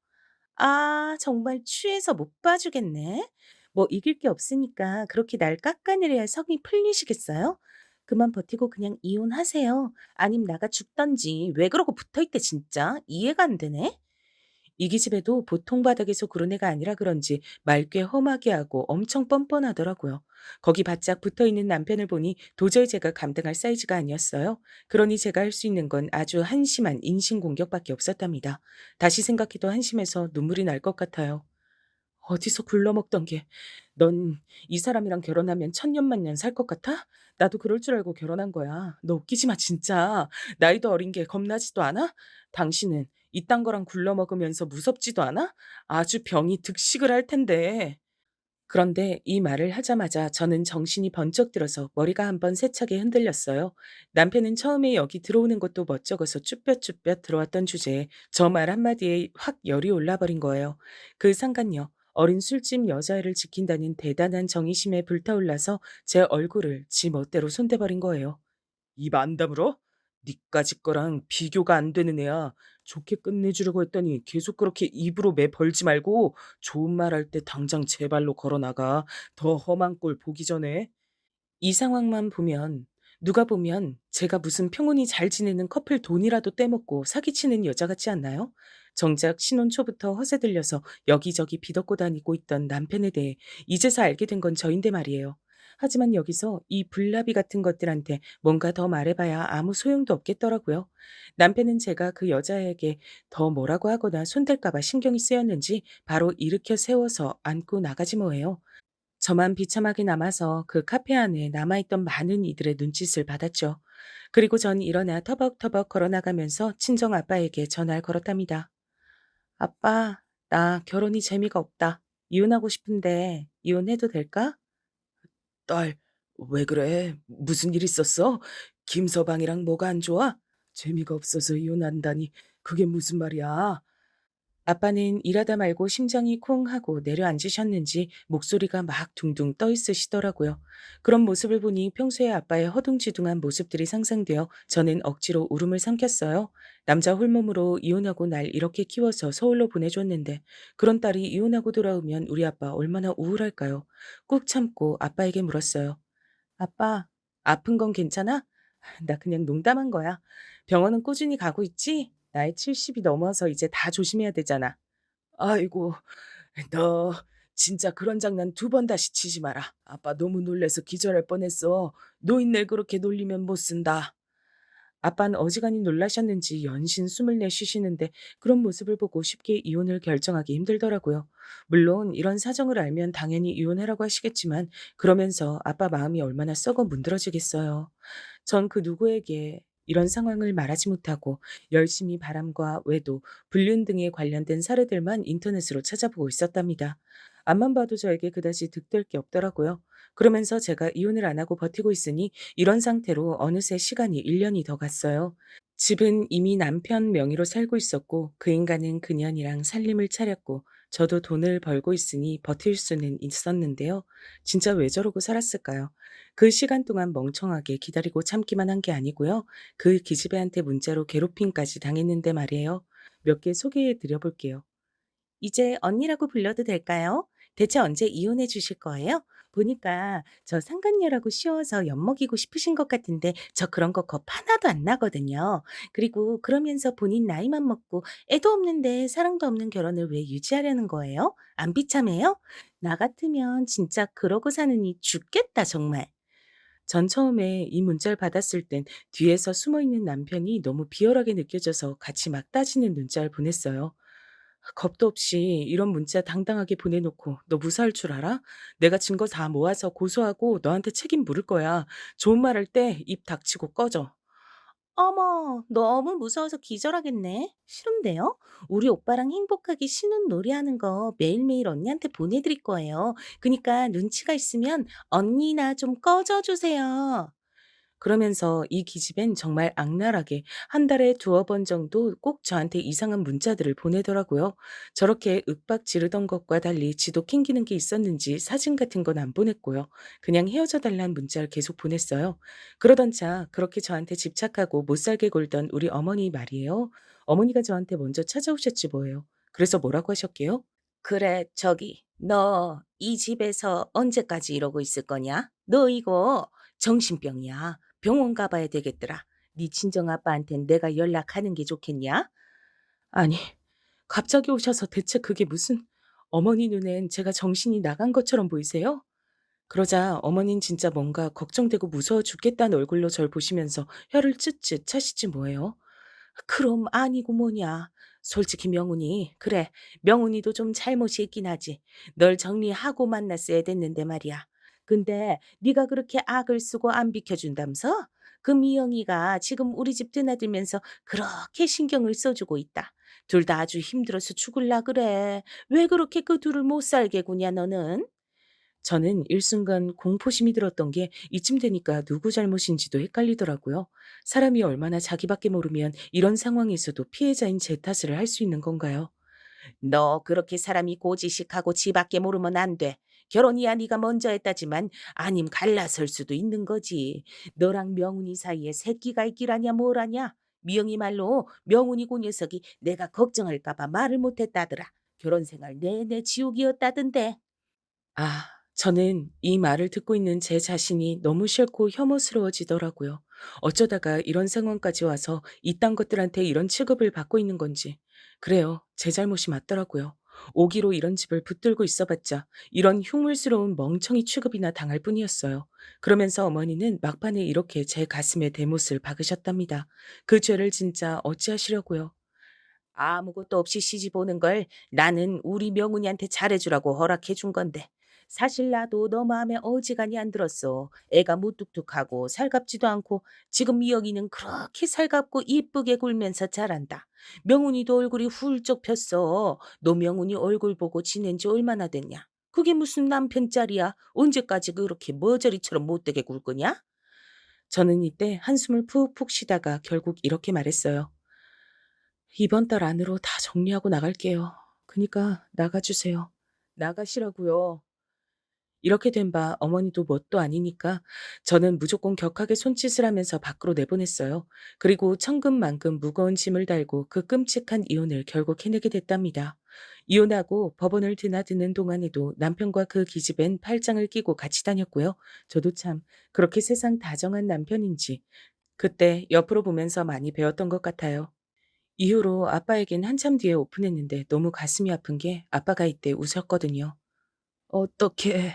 아, 정말 취해서 못 봐주겠네. 뭐 이길 게 없으니까 그렇게 날 깎아내려야 성이 풀리시겠어요? 그만 버티고 그냥 이혼하세요. 아님 나가 죽던지. 왜 그러고 붙어있대 진짜. 이해가 안 되네. 이 기집애도 보통 바닥에서 구른 애가 아니라 그런지 말 꽤 험하게 하고 엄청 뻔뻔하더라고요. 거기 바짝 붙어있는 남편을 보니 도저히 제가 감당할 사이즈가 아니었어요. 그러니 제가 할 수 있는 건 아주 한심한 인신공격밖에 없었답니다. 다시 생각해도 한심해서 눈물이 날 것 같아요. 어디서 굴러먹던 게, 넌 이 사람이랑 결혼하면 천년만년 살 것 같아? 나도 그럴 줄 알고 결혼한 거야. 너 웃기지 마, 진짜. 나이도 어린 게 겁나지도 않아? 당신은 이딴 거랑 굴러먹으면서 무섭지도 않아? 아주 병이 득식을 할 텐데. 그런데 이 말을 하자마자 저는 정신이 번쩍 들어서 머리가 한번 세차게 흔들렸어요. 남편은 처음에 여기 들어오는 것도 멋쩍어서 쭈뼛쭈뼛 들어왔던 주제에 저 말 한마디에 확 열이 올라버린 거예요. 그 상간녀, 어린 술집 여자애를 지킨다는 대단한 정의심에 불타올라서 제 얼굴을 지 멋대로 손대버린 거예요. 입 안 다물어? 니까짓 거랑 비교가 안 되는 애야. 좋게 끝내주려고 했더니 계속 그렇게 입으로 매 벌지 말고 좋은 말 할 때 당장 제 발로 걸어 나가. 더 험한 꼴 보기 전에. 이 상황만 보면 누가 보면 제가 무슨 평온히 잘 지내는 커플 돈이라도 떼먹고 사기치는 여자 같지 않나요? 정작 신혼 초부터 허세 들려서 여기저기 비덮고 다니고 있던 남편에 대해 이제서 알게 된 건 저인데 말이에요. 하지만 여기서 이 불나비 같은 것들한테 뭔가 더 말해봐야 아무 소용도 없겠더라고요. 남편은 제가 그 여자에게 더 뭐라고 하거나 손댈까봐 신경이 쓰였는지 바로 일으켜 세워서 안고 나가지 뭐예요. 저만 비참하게 남아서 그 카페 안에 남아있던 많은 이들의 눈짓을 받았죠. 그리고 전 일어나 터벅터벅 걸어나가면서 친정 아빠에게 전화를 걸었답니다. 아빠, 나 결혼이 재미가 없다. 이혼하고 싶은데 이혼해도 될까? 딸, 왜 그래? 무슨 일 있었어? 김서방이랑 뭐가 안 좋아? 재미가 없어서 이혼한다니 그게 무슨 말이야? 아빠는 일하다 말고 심장이 콩 하고 내려앉으셨는지 목소리가 막 둥둥 떠 있으시더라고요. 그런 모습을 보니 평소에 아빠의 허둥지둥한 모습들이 상상되어 저는 억지로 울음을 삼켰어요. 남자 홀몸으로 이혼하고 날 이렇게 키워서 서울로 보내줬는데 그런 딸이 이혼하고 돌아오면 우리 아빠 얼마나 우울할까요? 꾹 참고 아빠에게 물었어요. 아빠, 아픈 건 괜찮아? 나 그냥 농담한 거야. 병원은 꾸준히 가고 있지? 나이 70이 넘어서 이제 다 조심해야 되잖아. 아이고, 너 진짜 그런 장난 두 번 다시 치지 마라. 아빠 너무 놀래서 기절할 뻔했어. 노인네 그렇게 놀리면 못 쓴다. 아빠는 어지간히 놀라셨는지 연신 숨을 내쉬시는데 그런 모습을 보고 쉽게 이혼을 결정하기 힘들더라고요. 물론 이런 사정을 알면 당연히 이혼하라고 하시겠지만 그러면서 아빠 마음이 얼마나 썩어 문드러지겠어요. 전 그 누구에게 이런 상황을 말하지 못하고 열심히 바람과 외도, 불륜 등에 관련된 사례들만 인터넷으로 찾아보고 있었답니다. 앞만 봐도 저에게 그다지 득될 게 없더라고요. 그러면서 제가 이혼을 안 하고 버티고 있으니 이런 상태로 어느새 시간이 1년이 더 갔어요. 집은 이미 남편 명의로 살고 있었고 그 인간은 그년이랑 살림을 차렸고 저도 돈을 벌고 있으니 버틸 수는 있었는데요. 진짜 왜 저러고 살았을까요? 그 시간 동안 멍청하게 기다리고 참기만 한 게 아니고요. 그 기집애한테 문자로 괴롭힘까지 당했는데 말이에요. 몇 개 소개해 드려 볼게요. 이제 언니라고 불러도 될까요? 대체 언제 이혼해 주실 거예요? 보니까 저 상간녀라고 쉬워서 엿먹이고 싶으신 것 같은데 저 그런 거 겁 하나도 안 나거든요. 그리고 그러면서 본인 나이만 먹고 애도 없는데 사랑도 없는 결혼을 왜 유지하려는 거예요? 안 비참해요? 나 같으면 진짜 그러고 사느니 죽겠다 정말. 전 처음에 이 문자를 받았을 땐 뒤에서 숨어 있는 남편이 너무 비열하게 느껴져서 같이 막 따지는 문자를 보냈어요. 겁도 없이 이런 문자 당당하게 보내놓고 너 무사할 줄 알아? 내가 증거 다 모아서 고소하고 너한테 책임 물을 거야. 좋은 말 할 때 입 닥치고 꺼져. 어머, 너무 무서워서 기절하겠네. 싫은데요? 우리 오빠랑 행복하게 신혼놀이 하는 거 매일매일 언니한테 보내드릴 거예요. 그니까 눈치가 있으면 언니나 좀 꺼져주세요. 그러면서 이 기집엔 정말 악랄하게 한 달에 두어 번 정도 꼭 저한테 이상한 문자들을 보내더라고요. 저렇게 윽박 지르던 것과 달리 지도 캥기는 게 있었는지 사진 같은 건 안 보냈고요. 그냥 헤어져 달라는 문자를 계속 보냈어요. 그러던 차 그렇게 저한테 집착하고 못살게 굴던 우리 어머니 말이에요. 어머니가 저한테 먼저 찾아오셨지 뭐예요. 그래서 뭐라고 하셨게요? 그래, 저기, 너 이 집에서 언제까지 이러고 있을 거냐? 너 이거 정신병이야. 병원 가봐야 되겠더라. 네 친정아빠한텐 내가 연락하는 게 좋겠냐? 아니, 갑자기 오셔서 대체 그게 무슨 어머니 눈엔 제가 정신이 나간 것처럼 보이세요? 그러자 어머닌 진짜 뭔가 걱정되고 무서워 죽겠다는 얼굴로 절 보시면서 혀를 쯧쯧 차시지 뭐예요. 그럼 아니고 뭐냐. 솔직히 명훈이, 그래, 명훈이도 좀 잘못이 있긴 하지. 널 정리하고 만났어야 됐는데 말이야. 근데 네가 그렇게 악을 쓰고 안 비켜준다면서? 그 미영이가 지금 우리 집 드나들면서 그렇게 신경을 써주고 있다. 둘 다 아주 힘들어서 죽을라 그래. 왜 그렇게 그 둘을 못 살게 구냐 너는? 저는 일순간 공포심이 들었던 게 이쯤 되니까 누구 잘못인지도 헷갈리더라고요. 사람이 얼마나 자기밖에 모르면 이런 상황에서도 피해자인 제 탓을 할 수 있는 건가요? 너 그렇게 사람이 고지식하고 지밖에 모르면 안 돼. 결혼이야 네가 먼저 했다지만 아님 갈라설 수도 있는 거지. 너랑 명훈이 사이에 새끼가 있기라냐 뭐라냐. 미영이 말로 명훈이 고 녀석이 내가 걱정할까 봐 말을 못했다더라. 결혼 생활 내내 지옥이었다던데. 아, 저는 이 말을 듣고 있는 제 자신이 너무 싫고 혐오스러워지더라고요. 어쩌다가 이런 상황까지 와서 이딴 것들한테 이런 취급을 받고 있는 건지. 그래요, 제 잘못이 맞더라고요. 오기로 이런 집을 붙들고 있어봤자 이런 흉물스러운 멍청이 취급이나 당할 뿐이었어요. 그러면서 어머니는 막판에 이렇게 제 가슴에 대못을 박으셨답니다. 그 죄를 진짜 어찌하시려고요. 아무것도 없이 시집 오는 걸 나는 우리 명훈이한테 잘해주라고 허락해 준 건데. 사실 나도 너 마음에 어지간히 안 들었어. 애가 무뚝뚝하고 살갑지도 않고 지금 미영이는 그렇게 살갑고 이쁘게 굴면서 자란다. 명훈이도 얼굴이 훌쩍 폈어. 너 명훈이 얼굴 보고 지낸 지 얼마나 됐냐? 그게 무슨 남편 짤이야? 언제까지 그렇게 머저리처럼 못되게 굴 거냐? 저는 이때 한숨을 푹푹 쉬다가 결국 이렇게 말했어요. 이번 달 안으로 다 정리하고 나갈게요. 그니까 나가주세요. 나가시라고요. 이렇게 된 바 어머니도 뭣도 아니니까 저는 무조건 격하게 손짓을 하면서 밖으로 내보냈어요. 그리고 천근만근 무거운 짐을 달고 그 끔찍한 이혼을 결국 해내게 됐답니다. 이혼하고 법원을 드나드는 동안에도 남편과 그 기집엔 팔짱을 끼고 같이 다녔고요. 저도 참 그렇게 세상 다정한 남편인지 그때 옆으로 보면서 많이 배웠던 것 같아요. 이후로 아빠에겐 한참 뒤에 오픈했는데 너무 가슴이 아픈 게 아빠가 이때 우셨거든요. 어떻게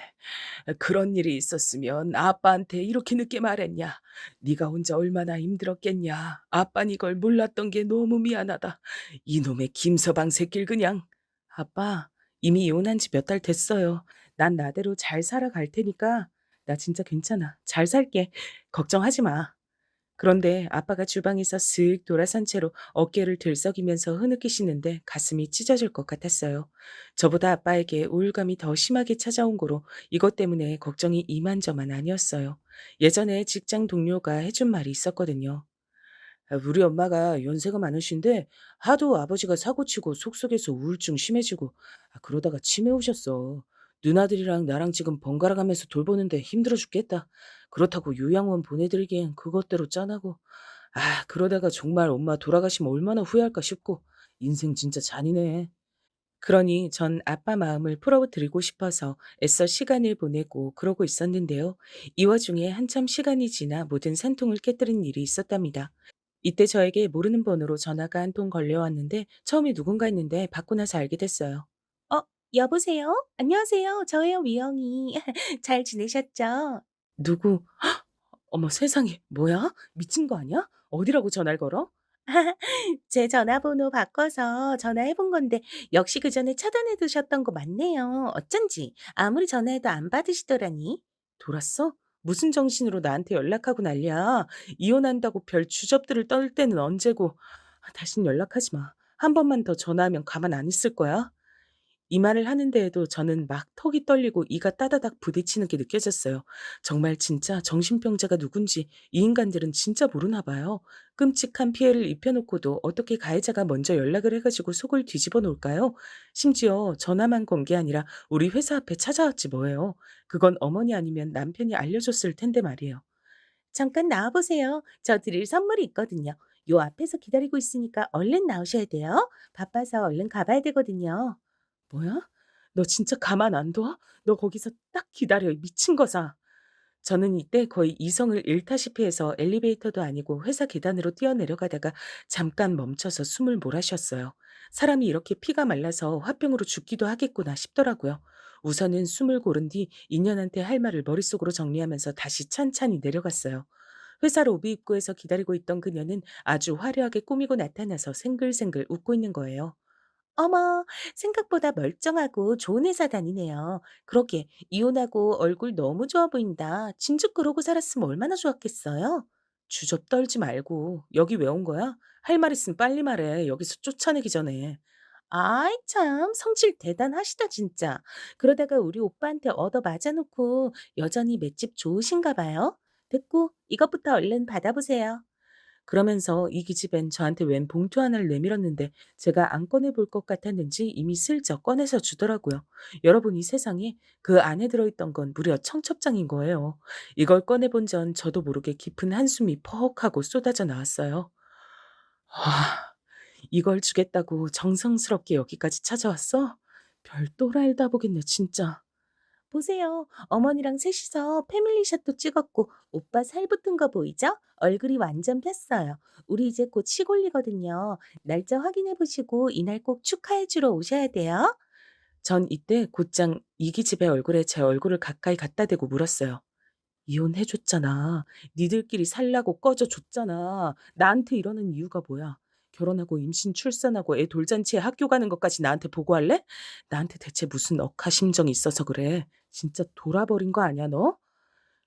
그런 일이 있었으면 아빠한테 이렇게 늦게 말했냐? 네가 혼자 얼마나 힘들었겠냐? 아빠는 이걸 몰랐던 게 너무 미안하다. 이놈의 김서방 새끼를 그냥. 아빠, 이미 이혼한 지 몇 달 됐어요. 난 나대로 잘 살아갈 테니까. 나 진짜 괜찮아. 잘 살게. 걱정하지 마. 그런데 아빠가 주방에서 슥 돌아선 채로 어깨를 들썩이면서 흐느끼시는데 가슴이 찢어질 것 같았어요. 저보다 아빠에게 우울감이 더 심하게 찾아온 거로 이것 때문에 걱정이 이만저만 아니었어요. 예전에 직장 동료가 해준 말이 있었거든요. 우리 엄마가 연세가 많으신데 하도 아버지가 사고치고 속속에서 우울증 심해지고 그러다가 치매 오셨어. 누나들이랑 나랑 지금 번갈아 가면서 돌보는데 힘들어 죽겠다. 그렇다고 요양원 보내드리기엔 그것대로 짠하고. 그러다가 정말 엄마 돌아가시면 얼마나 후회할까 싶고. 인생 진짜 잔인해. 그러니 전 아빠 마음을 풀어드리고 싶어서 애써 시간을 보내고 그러고 있었는데요. 이 와중에 한참 시간이 지나 모든 산통을 깨뜨린 일이 있었답니다. 이때 저에게 모르는 번호로 전화가 한 통 걸려왔는데 처음에 누군가 했는데 받고 나서 알게 됐어요. 여보세요? 안녕하세요. 저예요, 미영이. 잘 지내셨죠? 누구? 어머 세상에. 뭐야? 미친 거 아니야? 어디라고 전화를 걸어? 제 전화번호 바꿔서 전화해 본 건데 역시 그전에 차단해 두셨던 거 맞네요. 어쩐지 아무리 전화해도 안 받으시더라니. 돌았어? 무슨 정신으로 나한테 연락하고 난리야. 이혼한다고 별 주접들을 떨 때는 언제고. 다신 연락하지 마. 한 번만 더 전화하면 가만 안 있을 거야. 이 말을 하는 데에도 저는 막 턱이 떨리고 이가 따다닥 부딪히는 게 느껴졌어요. 정말 진짜 정신병자가 누군지 이 인간들은 진짜 모르나 봐요. 끔찍한 피해를 입혀놓고도 어떻게 가해자가 먼저 연락을 해가지고 속을 뒤집어 놓을까요? 심지어 전화만 건 게 아니라 우리 회사 앞에 찾아왔지 뭐예요. 그건 어머니 아니면 남편이 알려줬을 텐데 말이에요. 잠깐 나와보세요. 저 드릴 선물이 있거든요. 요 앞에서 기다리고 있으니까 얼른 나오셔야 돼요. 바빠서 얼른 가봐야 되거든요. 뭐야? 너 진짜 가만 안 둬? 너 거기서 딱 기다려, 이 미친 거사. 저는 이때 거의 이성을 잃다시피 해서 엘리베이터도 아니고 회사 계단으로 뛰어내려가다가 잠깐 멈춰서 숨을 몰아쉬었어요. 사람이 이렇게 피가 말라서 화병으로 죽기도 하겠구나 싶더라고요. 우선은 숨을 고른 뒤 인연한테 할 말을 머릿속으로 정리하면서 다시 찬찬히 내려갔어요. 회사 로비 입구에서 기다리고 있던 그녀는 아주 화려하게 꾸미고 나타나서 생글생글 웃고 있는 거예요. 어머, 생각보다 멀쩡하고 좋은 회사 다니네요. 그러게, 이혼하고 얼굴 너무 좋아 보인다. 진즉 그러고 살았으면 얼마나 좋았겠어요? 주접 떨지 말고, 여기 왜 온 거야? 할 말 있으면 빨리 말해. 여기서 쫓아내기 전에. 아이, 참, 성질 대단하시다, 진짜. 그러다가 우리 오빠한테 얻어 맞아놓고 여전히 맷집 좋으신가 봐요. 됐고, 이것부터 얼른 받아보세요. 그러면서 이 기집엔 저한테 웬 봉투 하나를 내밀었는데 제가 안 꺼내 볼 것 같았는지 이미 슬쩍 꺼내서 주더라고요. 여러분 이 세상에 그 안에 들어있던 건 무려 청첩장인 거예요. 이걸 꺼내본 전 저도 모르게 깊은 한숨이 퍽 하고 쏟아져 나왔어요. 아, 이걸 주겠다고 정성스럽게 여기까지 찾아왔어? 별 또라이다 보겠네 진짜. 보세요. 어머니랑 셋이서 패밀리샷도 찍었고 오빠 살 붙은 거 보이죠? 얼굴이 완전 폈어요. 우리 이제 곧 시골이거든요. 날짜 확인해 보시고 이날 꼭 축하해 주러 오셔야 돼요. 전 이때 곧장 이기집의 얼굴에 제 얼굴을 가까이 갖다 대고 물었어요. 이혼해줬잖아. 니들끼리 살라고 꺼져줬잖아. 나한테 이러는 이유가 뭐야? 결혼하고 임신 출산하고 애 돌잔치에 학교 가는 것까지 나한테 보고할래? 나한테 대체 무슨 억하심정이 있어서 그래? 진짜 돌아버린 거 아니야 너?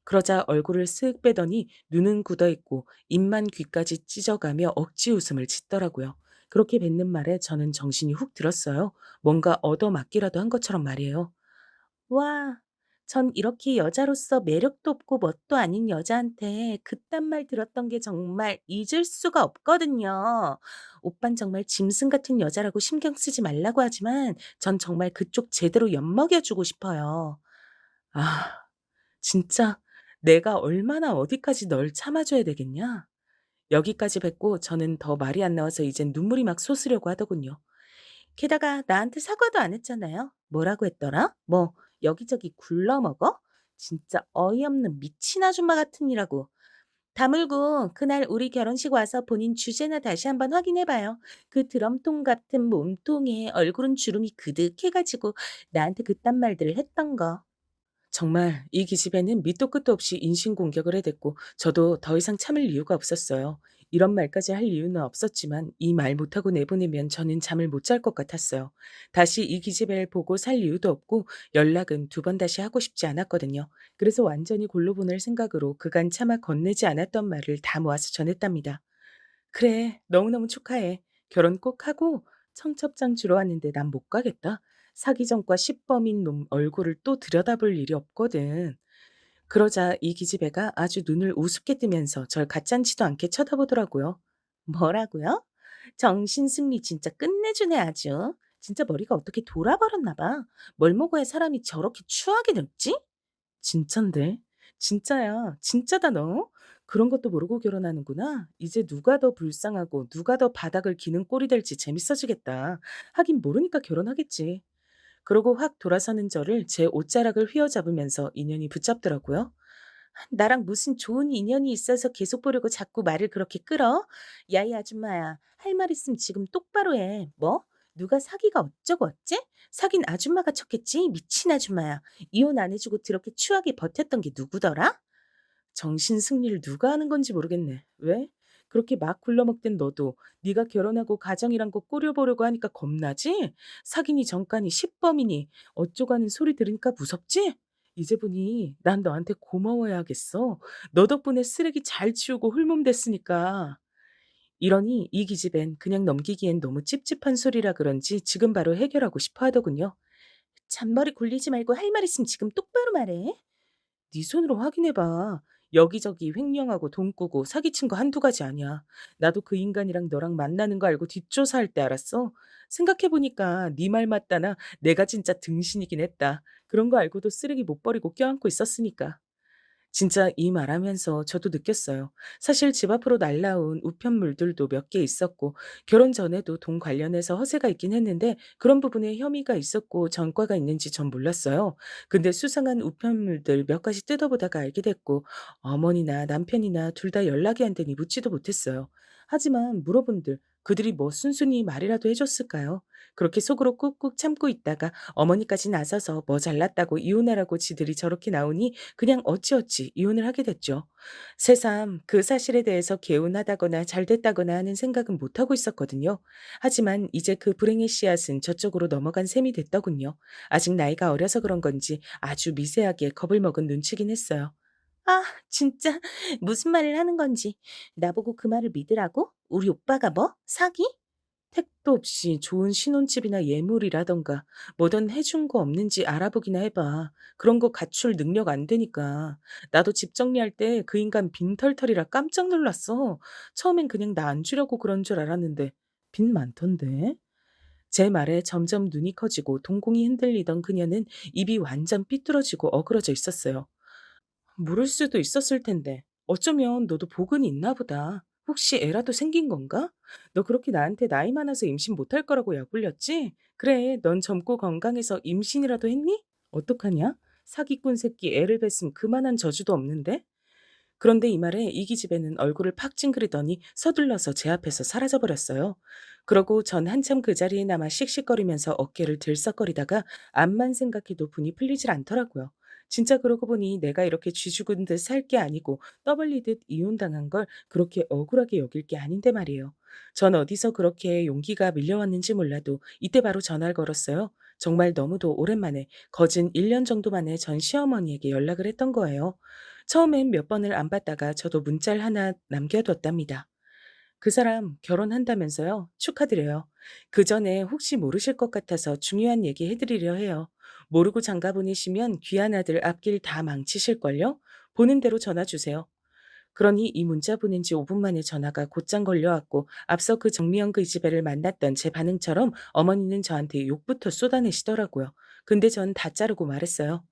그러자 얼굴을 쓱 빼더니 눈은 굳어있고 입만 귀까지 찢어가며 억지 웃음을 짓더라고요. 그렇게 뱉는 말에 저는 정신이 훅 들었어요. 뭔가 얻어맞기라도 한 것처럼 말이에요. 와, 전 이렇게 여자로서 매력도 없고 멋도 아닌 여자한테 그딴 말 들었던 게 정말 잊을 수가 없거든요. 오빤 정말 짐승 같은 여자라고 신경 쓰지 말라고 하지만 전 정말 그쪽 제대로 엿먹여주고 싶어요. 아, 진짜 내가 얼마나 어디까지 널 참아줘야 되겠냐? 여기까지 뱉고 저는 더 말이 안 나와서 이젠 눈물이 막 솟으려고 하더군요. 게다가 나한테 사과도 안 했잖아요. 뭐라고 했더라? 뭐 여기저기 굴러먹어? 진짜 어이없는 미친 아줌마 같으니라고. 다물고 그날 우리 결혼식 와서 본인 주제나 다시 한번 확인해봐요. 그 드럼통 같은 몸통에 얼굴은 주름이 그득해가지고 나한테 그딴 말들을 했던 거. 정말 이 기집애는 밑도 끝도 없이 인신공격을 해댔고 저도 더 이상 참을 이유가 없었어요. 이런 말까지 할 이유는 없었지만 이 말 못하고 내보내면 저는 잠을 못 잘 것 같았어요. 다시 이 기집애를 보고 살 이유도 없고 연락은 두 번 다시 하고 싶지 않았거든요. 그래서 완전히 골로 보낼 생각으로 그간 차마 건네지 않았던 말을 다 모아서 전했답니다. 그래, 너무너무 축하해. 결혼 꼭 하고 청첩장 주러 왔는데 난 못 가겠다. 사기 전과 시범인 놈 얼굴을 또 들여다볼 일이 없거든. 그러자 이 기집애가 아주 눈을 우습게 뜨면서 절 가짠치도 않게 쳐다보더라고요. 뭐라고요? 정신승리 진짜 끝내주네 아주. 진짜 머리가 어떻게 돌아버렸나 봐. 뭘 먹어야 사람이 저렇게 추하게 늙지? 진짠데? 진짜야. 진짜다 너. 그런 것도 모르고 결혼하는구나. 이제 누가 더 불쌍하고 누가 더 바닥을 기는 꼴이 될지 재밌어지겠다. 하긴 모르니까 결혼하겠지. 그러고 확 돌아서는 저를 제 옷자락을 휘어잡으면서 인연이 붙잡더라고요. 나랑 무슨 좋은 인연이 있어서 계속 보려고 자꾸 말을 그렇게 끌어? 야, 이 아줌마야. 할 말 있으면 지금 똑바로 해. 뭐? 누가 사기가 어쩌고 어째? 사긴 아줌마가 쳤겠지? 미친 아줌마야. 이혼 안 해주고 그렇게 추하게 버텼던 게 누구더라? 정신 승리를 누가 하는 건지 모르겠네. 왜? 그렇게 막 굴러먹던 너도 네가 결혼하고 가정이란 거 꾸려보려고 하니까 겁나지? 사귀니 정가니 십범이니 어쩌고 하는 소리 들으니까 무섭지? 이제 보니 난 너한테 고마워야겠어. 너 덕분에 쓰레기 잘 치우고 홀몸 됐으니까. 이러니 이 기집엔 그냥 넘기기엔 너무 찝찝한 소리라 그런지 지금 바로 해결하고 싶어 하더군요. 잔머리 굴리지 말고 할 말 있으면 지금 똑바로 말해. 네 손으로 확인해봐. 여기저기 횡령하고 돈 꾸고 사기친 거 한두 가지 아니야. 나도 그 인간이랑 너랑 만나는 거 알고 뒷조사할 때 알았어. 생각해보니까 네 말 맞다나 내가 진짜 등신이긴 했다. 그런 거 알고도 쓰레기 못 버리고 껴안고 있었으니까. 진짜 이 말하면서 저도 느꼈어요. 사실 집 앞으로 날라온 우편물들도 몇 개 있었고 결혼 전에도 돈 관련해서 허세가 있긴 했는데 그런 부분에 혐의가 있었고 전과가 있는지 전 몰랐어요. 근데 수상한 우편물들 몇 가지 뜯어보다가 알게 됐고 어머니나 남편이나 둘 다 연락이 안 되니 묻지도 못했어요. 하지만 물어본들 그들이 뭐 순순히 말이라도 해줬을까요? 그렇게 속으로 꾹꾹 참고 있다가 어머니까지 나서서 뭐 잘났다고 이혼하라고 지들이 저렇게 나오니 그냥 어찌어찌 이혼을 하게 됐죠. 새삼 그 사실에 대해서 개운하다거나 잘됐다거나 하는 생각은 못하고 있었거든요. 하지만 이제 그 불행의 씨앗은 저쪽으로 넘어간 셈이 됐더군요. 아직 나이가 어려서 그런 건지 아주 미세하게 겁을 먹은 눈치긴 했어요. 아, 진짜 무슨 말을 하는 건지. 나보고 그 말을 믿으라고? 우리 오빠가 뭐? 사기? 택도 없이 좋은 신혼집이나 예물이라던가 뭐든 해준 거 없는지 알아보기나 해봐. 그런 거 갖출 능력 안 되니까. 나도 집 정리할 때 그 인간 빈털털이라 깜짝 놀랐어. 처음엔 그냥 나 안 주려고 그런 줄 알았는데 빈 많던데. 제 말에 점점 눈이 커지고 동공이 흔들리던 그녀는 입이 완전 삐뚤어지고 어그러져 있었어요. 모를 수도 있었을 텐데. 어쩌면 너도 복은 있나 보다. 혹시 애라도 생긴 건가? 너 그렇게 나한테 나이 많아서 임신 못할 거라고 약올렸지? 그래, 넌 젊고 건강해서 임신이라도 했니? 어떡하냐? 사기꾼 새끼 애를 뱄음 그만한 저주도 없는데? 그런데 이 말에 이기집애는 얼굴을 팍 찡그리더니 서둘러서 제 앞에서 사라져버렸어요. 그러고 전 한참 그 자리에 남아 씩씩거리면서 어깨를 들썩거리다가 암만 생각해도 분이 풀리질 않더라고요. 진짜 그러고 보니 내가 이렇게 쥐 죽은 듯 살 게 아니고 떠벌리듯 이혼당한 걸 그렇게 억울하게 여길 게 아닌데 말이에요. 전 어디서 그렇게 용기가 밀려왔는지 몰라도 이때 바로 전화를 걸었어요. 정말 너무도 오랜만에 거진 1년 정도 만에 전 시어머니에게 연락을 했던 거예요. 처음엔 몇 번을 안 받다가 저도 문자를 하나 남겨뒀답니다. 그 사람 결혼한다면서요? 축하드려요. 그 전에 혹시 모르실 것 같아서 중요한 얘기 해드리려 해요. 모르고 장가 보내시면 귀한 아들 앞길 다 망치실걸요? 보는 대로 전화 주세요. 그러니 이 문자 보낸 지 5분 만에 전화가 곧장 걸려왔고 앞서 그 정미영 그 지배를 만났던 제 반응처럼 어머니는 저한테 욕부터 쏟아내시더라고요. 근데 전 다 자르고 말했어요.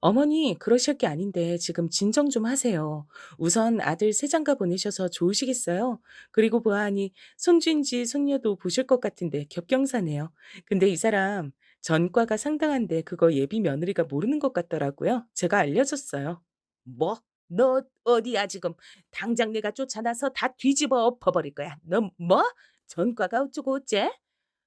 어머니, 그러실 게 아닌데 지금 진정 좀 하세요. 우선 아들 새 장가 보내셔서 좋으시겠어요? 그리고 보아하니 손주인지 손녀도 보실 것 같은데 겹경사네요. 근데 이 사람 전과가 상당한데 그거 예비 며느리가 모르는 것 같더라고요. 제가 알려줬어요. 뭐? 너 어디야 지금? 당장 내가 쫓아나서 다 뒤집어 엎어버릴 거야. 너 뭐? 전과가 어쩌고 어째?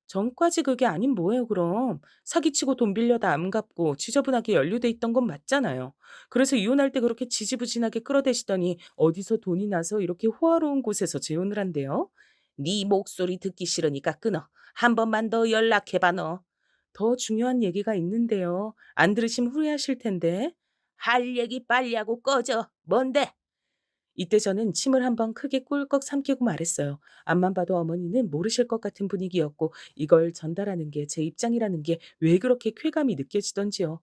전과지 그게 아닌 뭐예요 그럼. 사기치고 돈 빌려다 안 갚고 지저분하게 연루돼 있던 건 맞잖아요. 그래서 이혼할 때 그렇게 지지부진하게 끌어대시더니 어디서 돈이 나서 이렇게 호화로운 곳에서 재혼을 한대요. 네 목소리 듣기 싫으니까 끊어. 한 번만 더 연락해봐 너. 더 중요한 얘기가 있는데요. 안 들으시면 후회하실 텐데. 할 얘기 빨리 하고 꺼져. 뭔데? 이때 저는 침을 한번 크게 꿀꺽 삼키고 말했어요. 앞만 봐도 어머니는 모르실 것 같은 분위기였고 이걸 전달하는 게 제 입장이라는 게 왜 그렇게 쾌감이 느껴지던지요.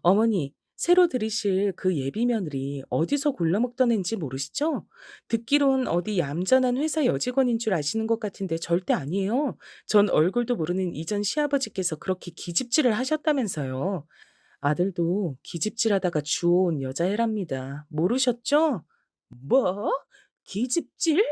어머니, 새로 들이실 그 예비 며느리 어디서 골라먹던 앤지 모르시죠? 듣기론 어디 얌전한 회사 여직원인 줄 아시는 것 같은데 절대 아니에요. 전 얼굴도 모르는 이전 시아버지께서 그렇게 기집질을 하셨다면서요. 아들도 기집질하다가 주워온 여자애랍니다. 모르셨죠? 뭐? 기집질?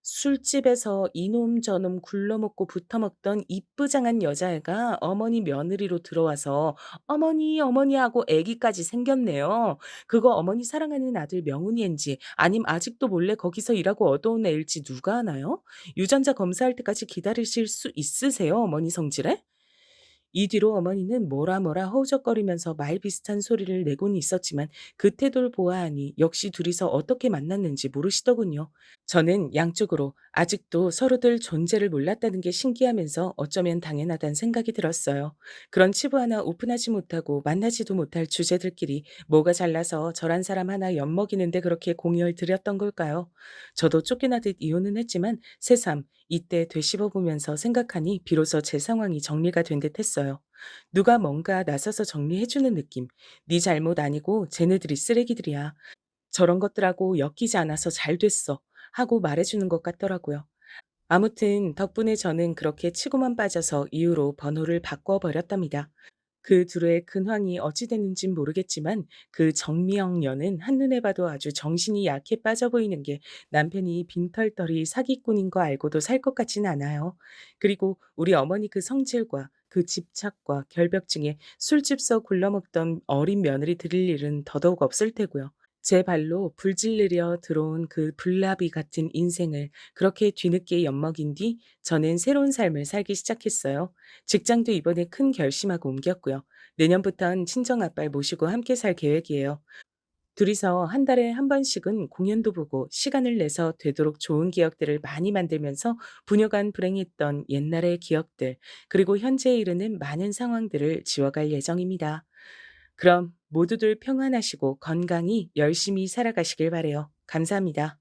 술집에서 이놈 저놈 굴러먹고 붙어먹던 이쁘장한 여자애가 어머니 며느리로 들어와서 어머니 어머니 하고 애기까지 생겼네요. 그거 어머니 사랑하는 아들 명훈이 앤지 아님 아직도 몰래 거기서 일하고 얻어온 애일지 누가 아나요? 유전자 검사할 때까지 기다리실 수 있으세요, 어머니 성질에? 이 뒤로 어머니는 뭐라 허우적거리면서 말 비슷한 소리를 내고는 있었지만 그 태도를 보아하니 역시 둘이서 어떻게 만났는지 모르시더군요. 저는 양쪽으로 아직도 서로들 존재를 몰랐다는 게 신기하면서 어쩌면 당연하다는 생각이 들었어요. 그런 치부 하나 오픈하지 못하고 만나지도 못할 주제들끼리 뭐가 잘나서 저란 사람 하나 엿먹이는데 그렇게 공을 들였던 걸까요? 저도 쫓겨나듯 이혼은 했지만 새삼 이때 되씹어 보면서 생각하니 비로소 제 상황이 정리가 된 듯 했어요. 누가 뭔가 나서서 정리해 주는 느낌. 네 잘못 아니고 쟤네들이 쓰레기들이야. 저런 것들하고 엮이지 않아서 잘 됐어. 하고 말해 주는 것 같더라고요. 아무튼 덕분에 저는 그렇게 치고만 빠져서 이후로 번호를 바꿔 버렸답니다. 그 둘의 근황이 어찌 됐는진 모르겠지만 그 정미영녀는 한눈에 봐도 아주 정신이 약해 빠져 보이는 게 남편이 빈털터리 사기꾼인 거 알고도 살 것 같지는 않아요. 그리고 우리 어머니 그 성질과 그 집착과 결벽증에 술집서 굴러먹던 어린 며느리 들일 일은 더더욱 없을 테고요. 제 발로 불질르려 들어온 그 불나비 같은 인생을 그렇게 뒤늦게 엿먹인 뒤 저는 새로운 삶을 살기 시작했어요. 직장도 이번에 큰 결심하고 옮겼고요. 내년부턴 친정아빠를 모시고 함께 살 계획이에요. 둘이서 한 달에 한 번씩은 공연도 보고 시간을 내서 되도록 좋은 기억들을 많이 만들면서 부녀간 불행했던 옛날의 기억들, 그리고 현재에 이르는 많은 상황들을 지워갈 예정입니다. 그럼 모두들 평안하시고 건강히 열심히 살아가시길 바래요. 감사합니다.